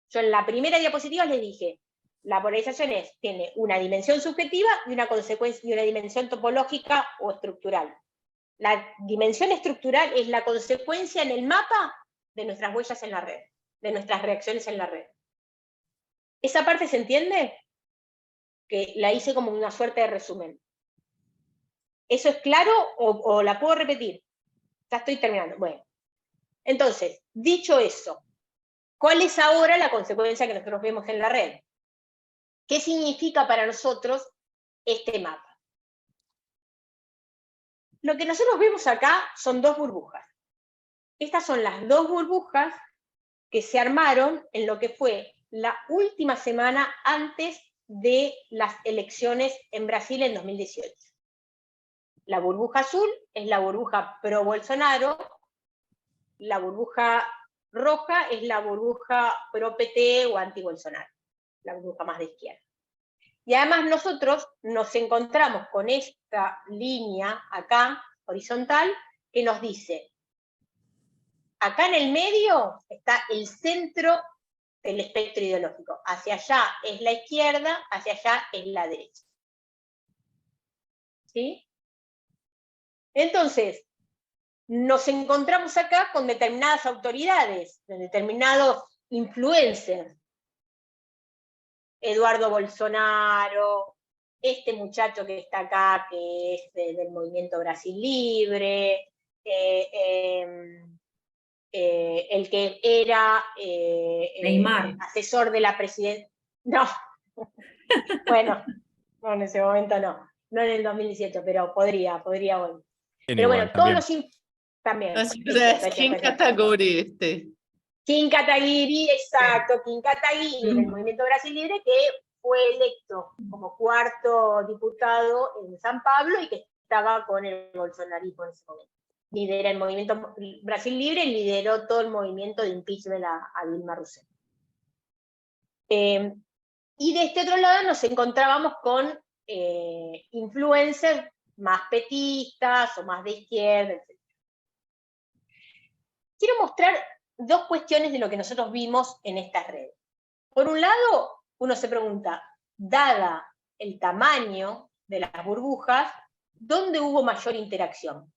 Yo en la primera diapositiva les dije, la polarización tiene una dimensión subjetiva y una consecuencia y una dimensión topológica o estructural. La dimensión estructural es la consecuencia en el mapa de nuestras huellas en la red, de nuestras reacciones en la red. ¿Esa parte se entiende? Que la hice como una suerte de resumen. ¿Eso es claro o la puedo repetir? Ya estoy terminando. Bueno, entonces, dicho eso, ¿cuál es ahora la consecuencia que nosotros vemos en la red? ¿Qué significa para nosotros este mapa? Lo que nosotros vemos acá son dos burbujas. Estas son las dos burbujas que se armaron en lo que fue la última semana antes de las elecciones en Brasil en 2018. La burbuja azul es la burbuja pro-Bolsonaro, la burbuja roja es la burbuja pro-PT o anti-Bolsonaro, la burbuja más de izquierda. Y además nosotros nos encontramos con esta línea acá, horizontal, que nos dice, acá en el medio está el centro del espectro ideológico. Hacia allá es la izquierda, hacia allá es la derecha. ¿Sí? Entonces, nos encontramos acá con determinadas autoridades, determinados influencers. Eduardo Bolsonaro, este muchacho que está acá, que es del movimiento Brasil Libre, el que era Neymar. asesor de la presidenta. No, bueno, no, en ese momento no en el 2018, pero podría hoy. Pero bueno, todos los... También. Kim Kataguiri, Kim Kataguiri, exacto, Kim Kataguiri, del Movimiento Brasil Libre, que fue electo como cuarto diputado en San Pablo y que estaba con el bolsonarismo en ese momento. Lidera el Movimiento Brasil Libre, lideró todo el movimiento de impeachment a Dilma Rousseff. Y de este otro lado nos encontrábamos con influencers más petistas o más de izquierda, etc. Quiero mostrar dos cuestiones de lo que nosotros vimos en estas redes. Por un lado, uno se pregunta, dada el tamaño de las burbujas, ¿dónde hubo mayor interacción?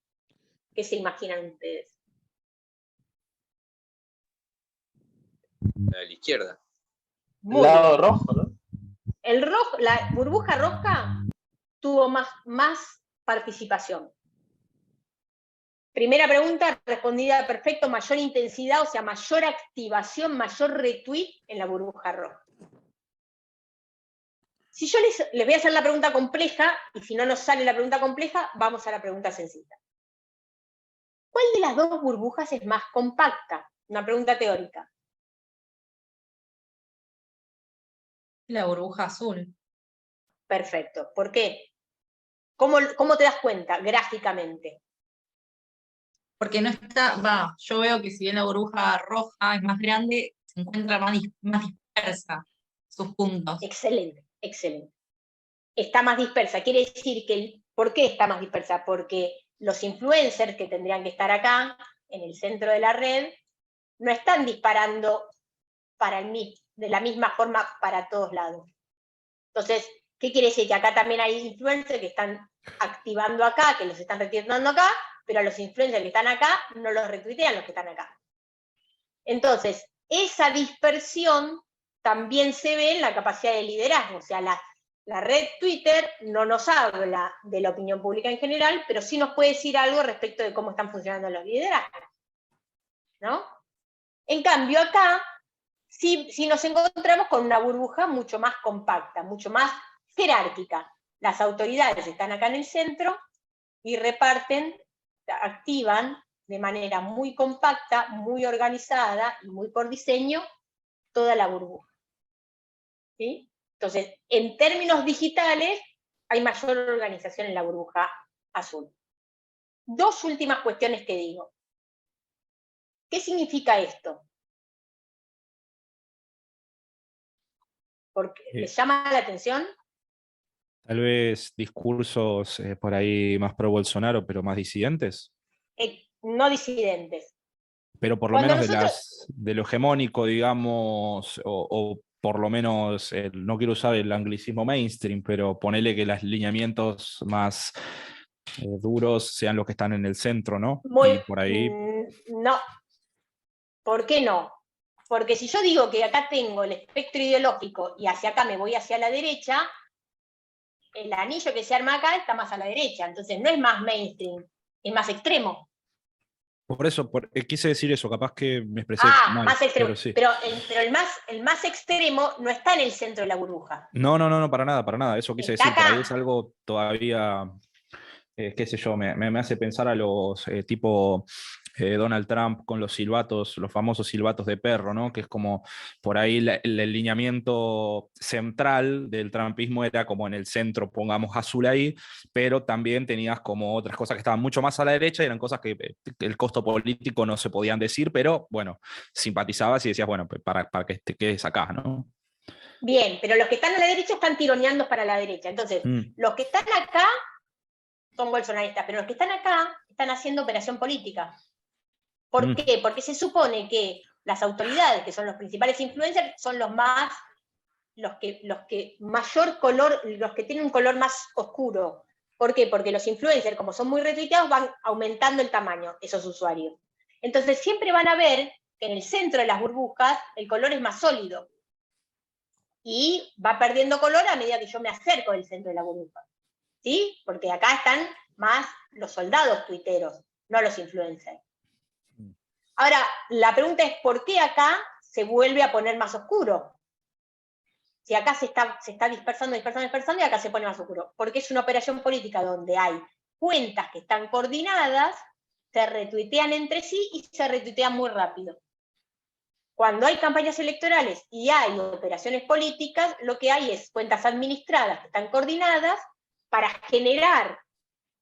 ¿Qué se imaginan ustedes? La de la izquierda. El lado rojo, ¿no? La burbuja roja tuvo más participación. Primera pregunta respondida perfecto, mayor intensidad, o sea, mayor activación, mayor retweet en la burbuja roja. Si yo les voy a hacer la pregunta compleja, y si no nos sale la pregunta compleja, vamos a la pregunta sencilla. ¿Cuál de las dos burbujas es más compacta? Una pregunta teórica. La burbuja azul. Perfecto. ¿Por qué? ¿Cómo te das cuenta gráficamente? Porque no está, yo veo que si bien la burbuja roja es más grande, se encuentra más dispersa sus puntos. Excelente, excelente. Está más dispersa. Quiere decir que, ¿por qué está más dispersa? Porque los influencers que tendrían que estar acá, en el centro de la red, no están disparando de la misma forma para todos lados. Entonces, ¿qué quiere decir? Que acá también hay influencers que están activando acá, que los están retuiteando acá, pero a los influencers que están acá no los retuitean los que están acá. Entonces, esa dispersión también se ve en la capacidad de liderazgo. O sea, la red Twitter no nos habla de la opinión pública en general, pero sí nos puede decir algo respecto de cómo están funcionando los liderazgos, ¿no? En cambio, acá sí nos encontramos con una burbuja mucho más compacta, mucho más jerárquica. Las autoridades están acá en el centro y reparten, activan de manera muy compacta, muy organizada y muy por diseño toda la burbuja. ¿Sí? Entonces, en términos digitales, hay mayor organización en la burbuja azul. Dos últimas cuestiones que digo. ¿Qué significa esto? Porque ¿les llama la atención? Tal vez discursos por ahí más pro Bolsonaro, pero más disidentes. No disidentes. Pero por lo Cuando menos de lo hegemónico, digamos, o por lo menos, no quiero usar el anglicismo mainstream, pero ponele que los lineamientos más duros sean los que están en el centro, ¿no? Y por ahí... No. ¿Por qué no? Porque si yo digo que acá tengo el espectro ideológico y hacia acá me voy hacia la derecha, el anillo que se arma acá está más a la derecha, entonces no es más mainstream, es más extremo. Por eso, quise decir eso, capaz que me expresé mal. Más extremo. Pero sí. Pero el más extremo no está en el centro de la burbuja. No, para nada. Eso quise decir. Por ahí es algo todavía, qué sé yo, me hace pensar a los tipo Donald Trump con los silbatos, los famosos silbatos de perro, ¿no? Que es como por ahí el lineamiento central del trumpismo era como en el centro, pongamos azul ahí, pero también tenías como otras cosas que estaban mucho más a la derecha y eran cosas que el costo político no se podían decir, pero bueno, simpatizabas y decías, bueno, para que te quedes acá, ¿no? Bien, pero los que están a la derecha están tironeando para la derecha. Entonces, los que están acá son bolsonaristas, pero los que están acá están haciendo operación política. ¿Por qué? Porque se supone que las autoridades, que son los principales influencers, son los que mayor color, los que tienen un color más oscuro. ¿Por qué? Porque los influencers, como son muy retuiteados, van aumentando el tamaño, esos usuarios. Entonces siempre van a ver que en el centro de las burbujas el color es más sólido. Y va perdiendo color a medida que yo me acerco del centro de la burbuja. ¿Sí? Porque acá están más los soldados tuiteros, no los influencers. Ahora, la pregunta es, ¿por qué acá se vuelve a poner más oscuro? Si acá se está dispersando y acá se pone más oscuro. Porque es una operación política donde hay cuentas que están coordinadas, se retuitean entre sí y se retuitean muy rápido. Cuando hay campañas electorales y hay operaciones políticas, lo que hay es cuentas administradas que están coordinadas para generar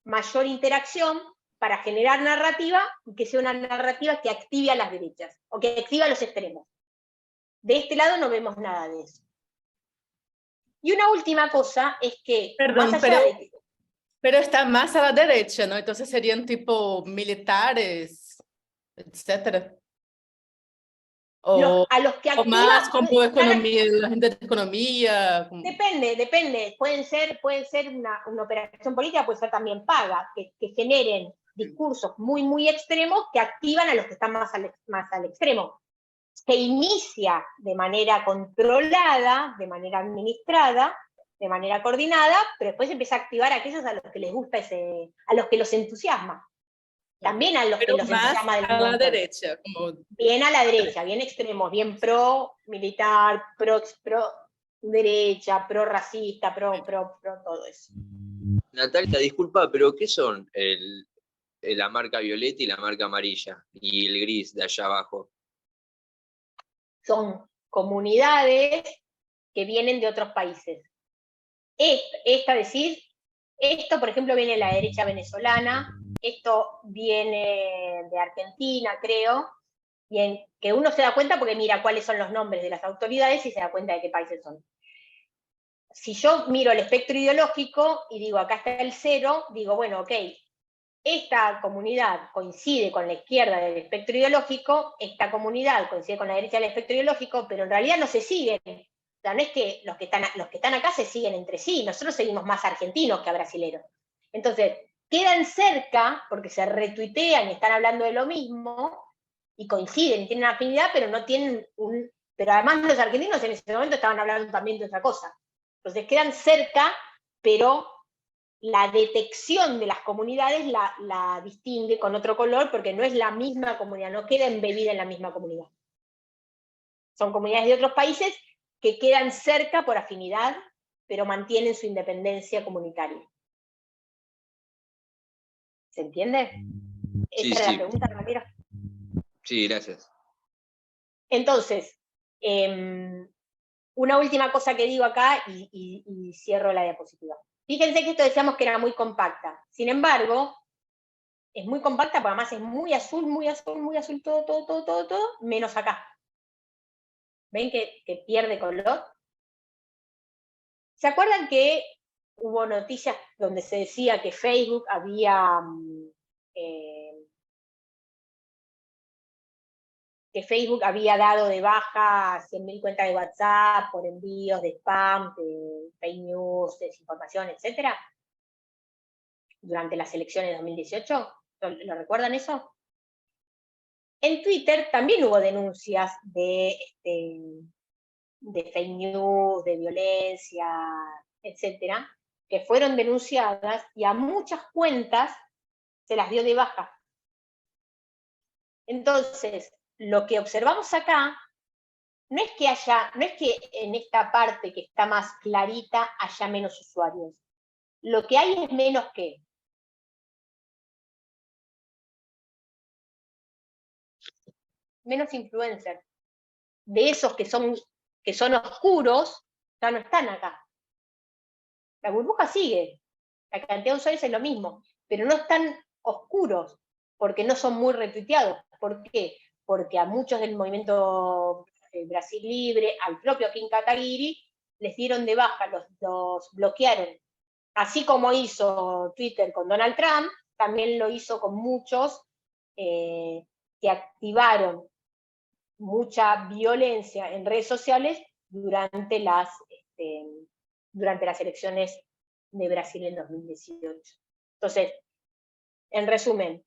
mayor interacción, para generar narrativa, y que sea una narrativa que active a las derechas, o que active a los extremos. De este lado no vemos nada de eso. Y una última cosa es que, Perdón, más allá de que... pero está más a la derecha, ¿no? Entonces serían tipo militares, etcétera. O, a los que activan, o más como economía, la gente de economía. Como... Depende. Puede ser una operación política, puede ser también paga, que generen discursos muy, muy extremos que activan a los que están más al extremo. Se inicia de manera controlada, de manera administrada, de manera coordinada, pero después empieza a activar a aquellos a los que les gusta a los que los entusiasma. También a los que Pero los más llama del a la montón. derecha. Como... Bien a la derecha, bien extremos, bien pro militar, pro derecha, pro racista, pro todo eso. Natalia, disculpa, pero ¿qué son la marca violeta y la marca amarilla? Y el gris de allá abajo. Son comunidades que vienen de otros países. Esto, por ejemplo, viene de la derecha venezolana, esto viene de Argentina, creo, y que uno se da cuenta porque mira cuáles son los nombres de las autoridades y se da cuenta de qué países son. Si yo miro el espectro ideológico y digo, acá está el 0, digo, bueno, ok, esta comunidad coincide con la izquierda del espectro ideológico, esta comunidad coincide con la derecha del espectro ideológico, pero en realidad no se siguen. O sea, no es que los que están acá se siguen entre sí, nosotros seguimos más argentinos que a brasileros. Entonces, quedan cerca, porque se retuitean y están hablando de lo mismo, y coinciden, y tienen afinidad, pero no tienen pero además los argentinos en ese momento estaban hablando también de otra cosa. Entonces quedan cerca, pero la detección de las comunidades la distingue con otro color porque no es la misma comunidad, no queda embebida en la misma comunidad. Son comunidades de otros países que quedan cerca por afinidad, pero mantienen su independencia comunitaria. ¿Se entiende? Sí, ¿Esa era sí. la pregunta, Ramiro? Sí, gracias. Entonces, una última cosa que digo acá y cierro la diapositiva. Fíjense que esto decíamos que era muy compacta. Sin embargo, es muy compacta, porque además es muy azul, muy azul, muy azul, todo, menos acá. ¿Ven que pierde color? ¿Se acuerdan que hubo noticias donde se decía que Facebook había dado de baja 100.000 cuentas de WhatsApp por envíos de spam, de fake news, desinformación, etcétera? Durante las elecciones de 2018, ¿lo recuerdan eso? En Twitter también hubo denuncias de fake news, de violencia, etcétera, que fueron denunciadas y a muchas cuentas se las dio de baja. Entonces, lo que observamos acá no es que en esta parte que está más clarita haya menos usuarios. Lo que hay es menos que. Menos influencers. De esos que son oscuros, ya no están acá. La burbuja sigue. La cantidad de usuarios es lo mismo, pero no están oscuros, porque no son muy retuiteados. ¿Por qué? Porque a muchos del movimiento Brasil Libre, al propio Kim Kataguiri, les dieron de baja, los bloquearon. Así como hizo Twitter con Donald Trump, también lo hizo con muchos que activaron mucha violencia en redes sociales durante las elecciones de Brasil en 2018. Entonces, en resumen,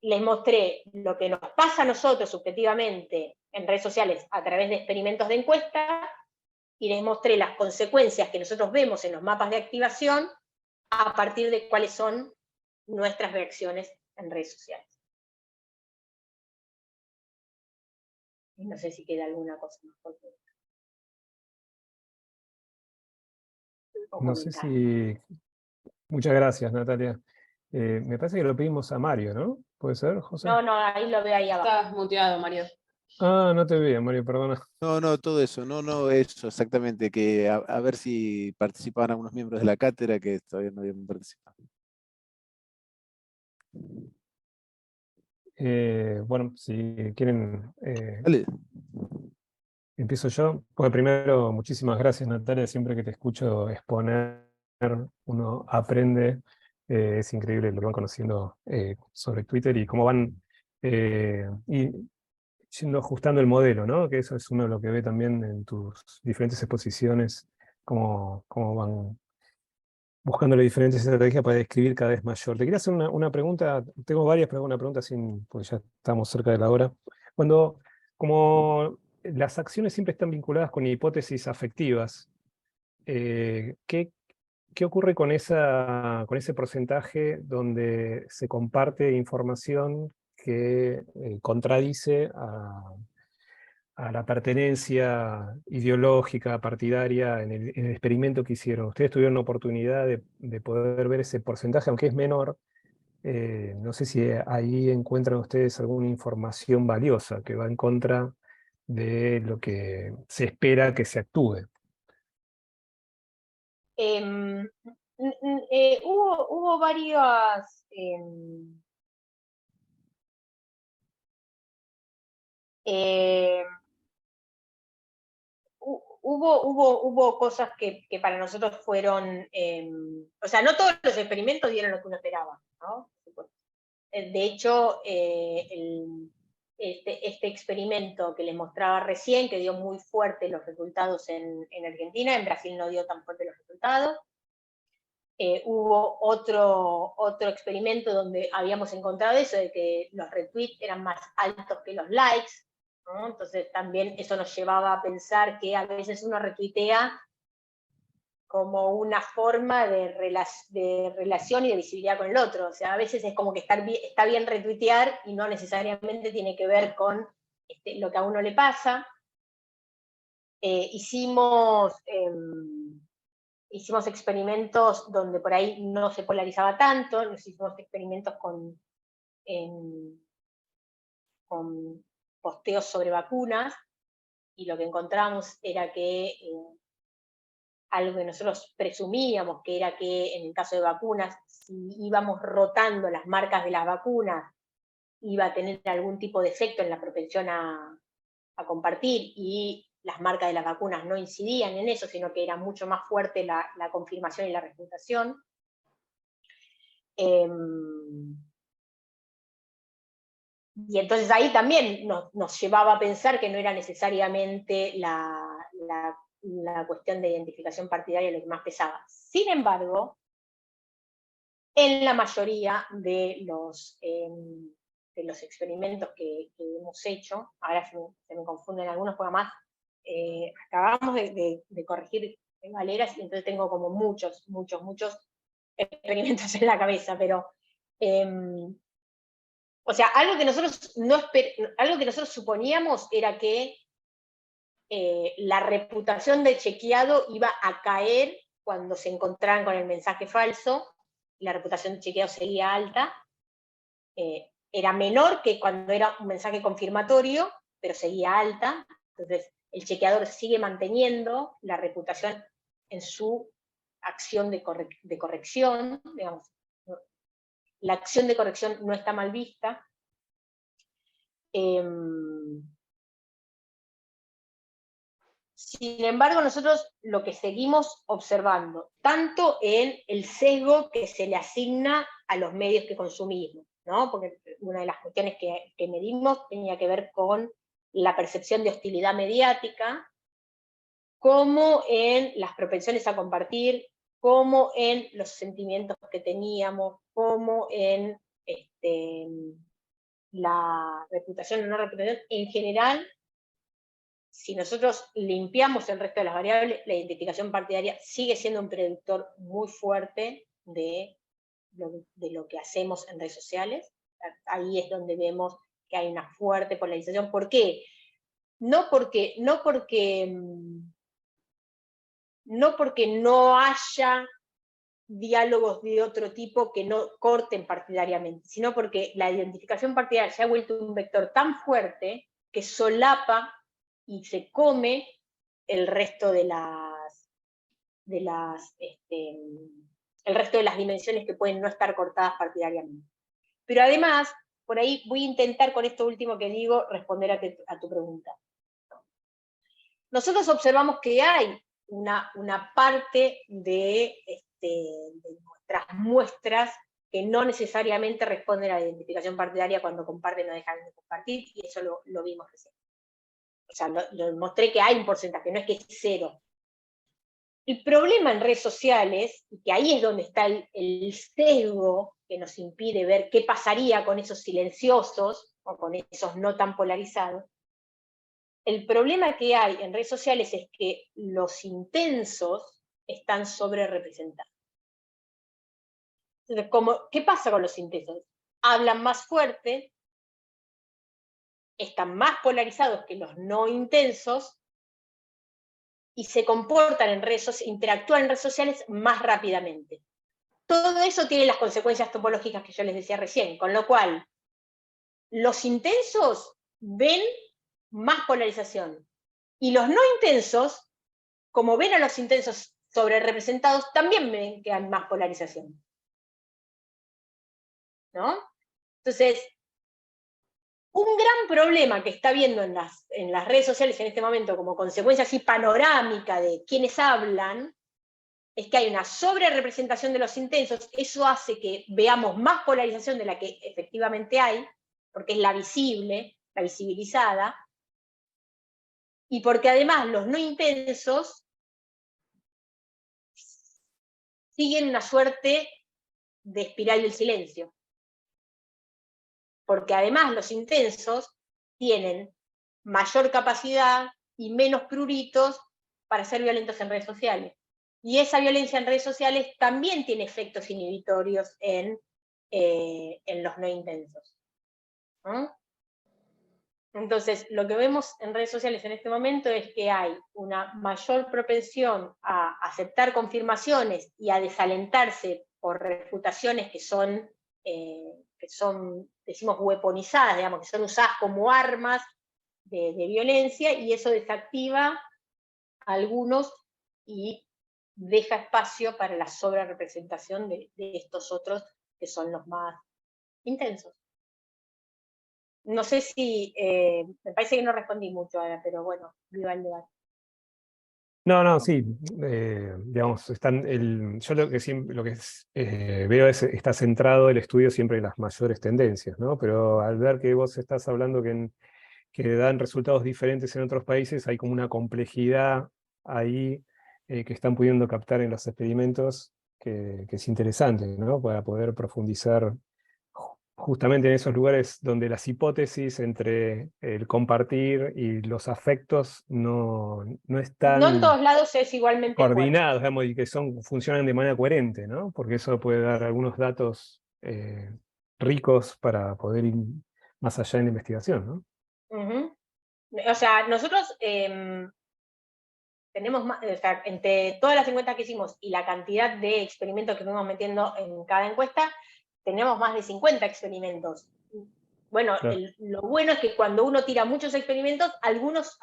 les mostré lo que nos pasa a nosotros subjetivamente en redes sociales a través de experimentos de encuesta y les mostré las consecuencias que nosotros vemos en los mapas de activación a partir de cuáles son nuestras reacciones en redes sociales. Y no sé si queda alguna cosa más por ver. No sé si... Muchas gracias, Natalia. Me parece que lo pedimos a Mario, ¿no? ¿Puede ser, José? No, ahí lo veo ahí abajo. Estás muteado, Mario. Ah, no te veía, Mario, perdona. No, todo eso, no, eso, exactamente, que a ver si participaban algunos miembros de la cátedra que todavía no habían participado. Bueno, si quieren... Dale. Empiezo yo. Pues primero, muchísimas gracias, Natalia. Siempre que te escucho exponer, uno aprende. Es increíble lo que van conociendo sobre Twitter y cómo van ajustando el modelo, ¿no? Que eso es uno de lo que ve también en tus diferentes exposiciones, cómo van buscando las diferentes estrategias para describir cada vez mayor. Te quería hacer una pregunta, tengo varias, pero una pregunta pues ya estamos cerca de la hora. Como las acciones siempre están vinculadas con hipótesis afectivas, ¿qué ¿qué ocurre con ese porcentaje donde se comparte información que contradice a la pertenencia ideológica, partidaria en el experimento que hicieron? Ustedes tuvieron la oportunidad de poder ver ese porcentaje, aunque es menor. No sé si ahí encuentran ustedes alguna información valiosa que va en contra de lo que se espera que se actúe. Hubo varias... hubo cosas que para nosotros fueron... o sea, no todos los experimentos dieron lo que uno esperaba, ¿no? De hecho, este experimento que les mostraba recién, que dio muy fuerte los resultados en Argentina, en Brasil no dio tan fuerte los resultados. Hubo otro experimento donde habíamos encontrado eso, de que los retweets eran más altos que los likes, ¿no? Entonces también eso nos llevaba a pensar que a veces uno retuitea como una forma de relación y de visibilidad con el otro. O sea, a veces es como que está bien retuitear y no necesariamente tiene que ver con lo que a uno le pasa. Hicimos experimentos donde por ahí no se polarizaba tanto, nos hicimos experimentos con posteos sobre vacunas, y lo que encontramos era que algo que nosotros presumíamos, que era que en el caso de vacunas, si íbamos rotando las marcas de las vacunas, iba a tener algún tipo de efecto en la propensión a compartir, y las marcas de las vacunas no incidían en eso, sino que era mucho más fuerte la confirmación y la refutación. Y entonces ahí también nos llevaba a pensar que no era necesariamente la cuestión de identificación partidaria lo que más pesaba. Sin embargo, en la mayoría de los experimentos que hemos hecho, ahora se me confunden algunos, porque además acabamos de corregir Galeras, y entonces tengo como muchos experimentos en la cabeza, pero o sea, algo que nosotros suponíamos era que la reputación del chequeado iba a caer cuando se encontraran con el mensaje falso. La reputación del chequeado seguía alta, era menor que cuando era un mensaje confirmatorio, pero seguía alta. Entonces el chequeador sigue manteniendo la reputación en su acción de corrección, digamos. La acción de corrección no está mal vista. Sin embargo, nosotros lo que seguimos observando, tanto en el sesgo que se le asigna a los medios que consumimos, ¿no? Porque una de las cuestiones que medimos tenía que ver con la percepción de hostilidad mediática, como en las propensiones a compartir, como en los sentimientos que teníamos, como en la reputación o no reputación. En general, si nosotros limpiamos el resto de las variables, la identificación partidaria sigue siendo un predictor muy fuerte de lo que hacemos en redes sociales. Ahí es donde vemos que hay una fuerte polarización. ¿Por qué? No porque no haya diálogos de otro tipo que no corten partidariamente, sino porque la identificación partidaria se ha vuelto un vector tan fuerte que solapa y se come el resto de el resto de las dimensiones que pueden no estar cortadas partidariamente. Pero además, por ahí voy a intentar con esto último que digo responder a tu pregunta. Nosotros observamos que hay una parte de nuestras muestras que no necesariamente responden a la identificación partidaria cuando comparten o dejan de compartir, y eso lo vimos recién. O sea, lo mostré que hay un porcentaje, no es que es cero. El problema en redes sociales, y que ahí es donde está el sesgo que nos impide ver qué pasaría con esos silenciosos, o con esos no tan polarizados, el problema que hay en redes sociales es que los intensos están sobre representados. Entonces, ¿qué pasa con los intensos? Hablan más fuerte, están más polarizados que los no intensos y se comportan en interactúan en redes sociales más rápidamente. Todo eso tiene las consecuencias topológicas que yo les decía recién, con lo cual los intensos ven más polarización y los no intensos, como ven a los intensos sobre representados, también ven que hay más polarización. ¿No? Entonces, un gran problema que está viendo en las redes sociales en este momento como consecuencia así panorámica de quienes hablan, es que hay una sobrerepresentación de los intensos. Eso hace que veamos más polarización de la que efectivamente hay, porque es la visible, la visibilizada, y porque además los no intensos siguen una suerte de espiral del silencio. Porque además los intensos tienen mayor capacidad y menos pruritos para ser violentos en redes sociales. Y esa violencia en redes sociales también tiene efectos inhibitorios en los no intensos. ¿No? Entonces, lo que vemos en redes sociales en este momento es que hay una mayor propensión a aceptar confirmaciones y a desalentarse por refutaciones que son, decimos, weaponizadas, digamos, que son usadas como armas de violencia, y eso desactiva a algunos y deja espacio para la sobrerepresentación de estos otros que son los más intensos. No sé si, me parece que no respondí mucho ahora, pero bueno, viva el debate. No, sí, digamos, yo lo que veo está centrado el estudio siempre en las mayores tendencias, ¿no? Pero al ver que vos estás hablando que dan resultados diferentes en otros países, hay como una complejidad ahí que están pudiendo captar en los experimentos que es interesante, ¿no? Para poder profundizar justamente en esos lugares donde las hipótesis entre el compartir y los afectos no están No en todos lados es igualmente coordinados, digamos, y que funcionan de manera coherente, ¿no? Porque eso puede dar algunos datos ricos para poder ir más allá en la investigación, ¿no? O sea, nosotros tenemos más, o sea, entre todas las encuestas que hicimos y la cantidad de experimentos que fuimos metiendo en cada encuesta, tenemos más de 50 experimentos. Bueno, Claro. lo bueno es que cuando uno tira muchos experimentos, algunos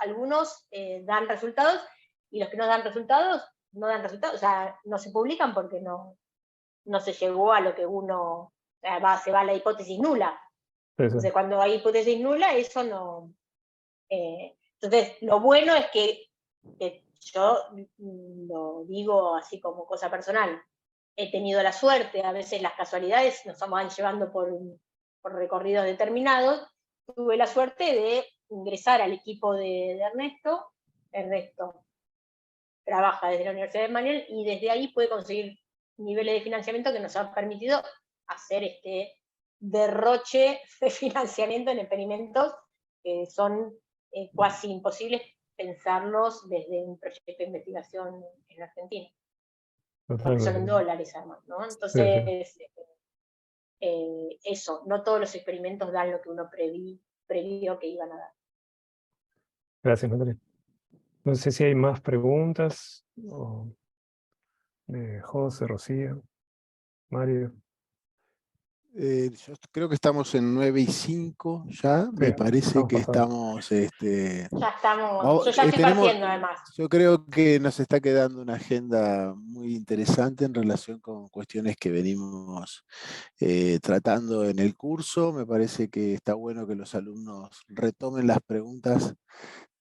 dan resultados, y los que no dan resultados, no dan resultados, o sea, no se publican porque no se llegó a lo que uno, o sea, se va a la hipótesis nula. Sí, Entonces, cuando hay hipótesis nula, eso no... entonces, lo bueno es que yo lo digo así como cosa personal, he tenido la suerte, a veces las casualidades nos van llevando por recorridos determinados. Tuve la suerte de ingresar al equipo de Ernesto. Ernesto trabaja desde la Universidad de Manuel y desde ahí puede conseguir niveles de financiamiento que nos han permitido hacer este derroche de financiamiento en experimentos que son casi imposibles pensarlos desde un proyecto de investigación en Argentina. Porque son en dólares además, ¿no? Entonces, eso, no todos los experimentos dan lo que uno previó que iban a dar. Gracias, Natalia. No sé si hay más preguntas. José, Rocío, Mario. Yo creo que estamos en 9:05 ya, me parece que estamos... Ya estamos, yo ya estoy partiendo además. Yo creo que nos está quedando una agenda muy interesante en relación con cuestiones que venimos tratando en el curso. Me parece que está bueno que los alumnos retomen las preguntas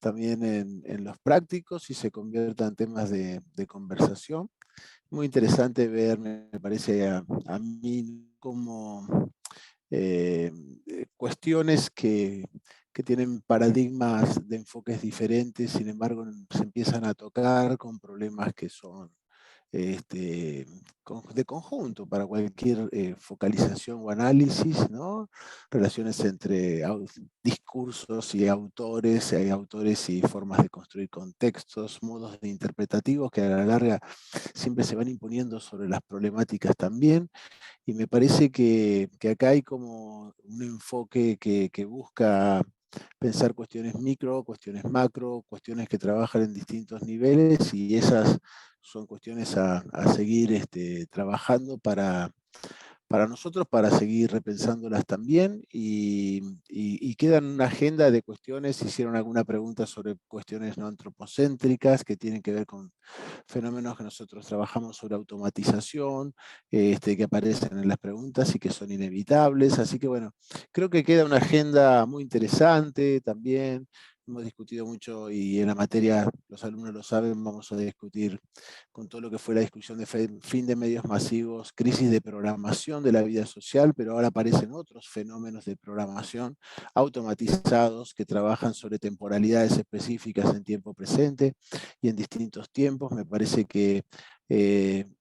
también en los prácticos y se conviertan en temas de conversación. Muy interesante ver, me parece a mí, como cuestiones que tienen paradigmas de enfoques diferentes, sin embargo se empiezan a tocar con problemas que son de conjunto para cualquier focalización o análisis, ¿no? Relaciones entre discursos y autores y formas de construir contextos, modos de interpretativos que a la larga siempre se van imponiendo sobre las problemáticas también. Y me parece que acá hay como un enfoque que busca pensar cuestiones micro, cuestiones macro, cuestiones que trabajan en distintos niveles, y esas son cuestiones a seguir trabajando para nosotros, para seguir repensándolas también, y quedan una agenda de cuestiones. Hicieron alguna pregunta sobre cuestiones no antropocéntricas que tienen que ver con fenómenos que nosotros trabajamos sobre automatización, que aparecen en las preguntas y que son inevitables. Así que bueno, creo que queda una agenda muy interesante también. Hemos discutido mucho, y en la materia, los alumnos lo saben, vamos a discutir con todo lo que fue la discusión de fin de medios masivos, crisis de programación de la vida social, pero ahora aparecen otros fenómenos de programación automatizados que trabajan sobre temporalidades específicas en tiempo presente y en distintos tiempos. Me parece que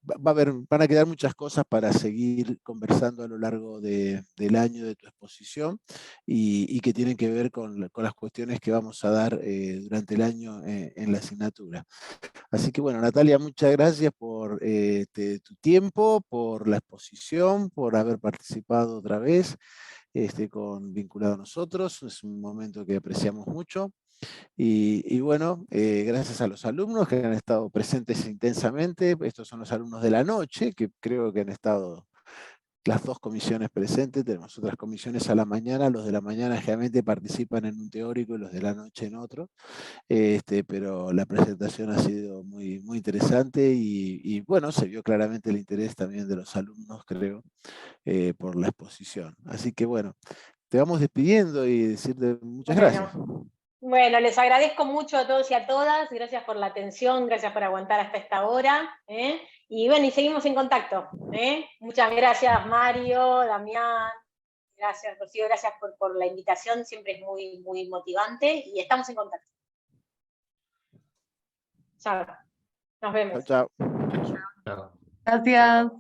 van a quedar muchas cosas para seguir conversando a lo largo del año de tu exposición, y que tienen que ver con las cuestiones que vamos a dar durante el año en la asignatura. Así que bueno, Natalia, muchas gracias por tu tiempo, por la exposición, por haber participado otra vez vinculado a nosotros. Es un momento que apreciamos mucho. Y bueno, gracias a los alumnos que han estado presentes intensamente. Estos son los alumnos de la noche, que creo que han estado las dos comisiones presentes. Tenemos otras comisiones a la mañana. Los de la mañana generalmente participan en un teórico y los de la noche en otro. Pero la presentación ha sido muy, muy interesante, y bueno, se vio claramente el interés también de los alumnos, creo, por la exposición. Así que bueno, te vamos despidiendo y decirte muchas gracias. Bueno, les agradezco mucho a todos y a todas. Gracias por la atención, gracias por aguantar hasta esta hora. Y bueno, y seguimos en contacto. Muchas gracias, Mario, Damián. Gracias, Rocío, gracias por la invitación. Siempre es muy, muy motivante, y estamos en contacto. Chao. Nos vemos. Chao. Gracias.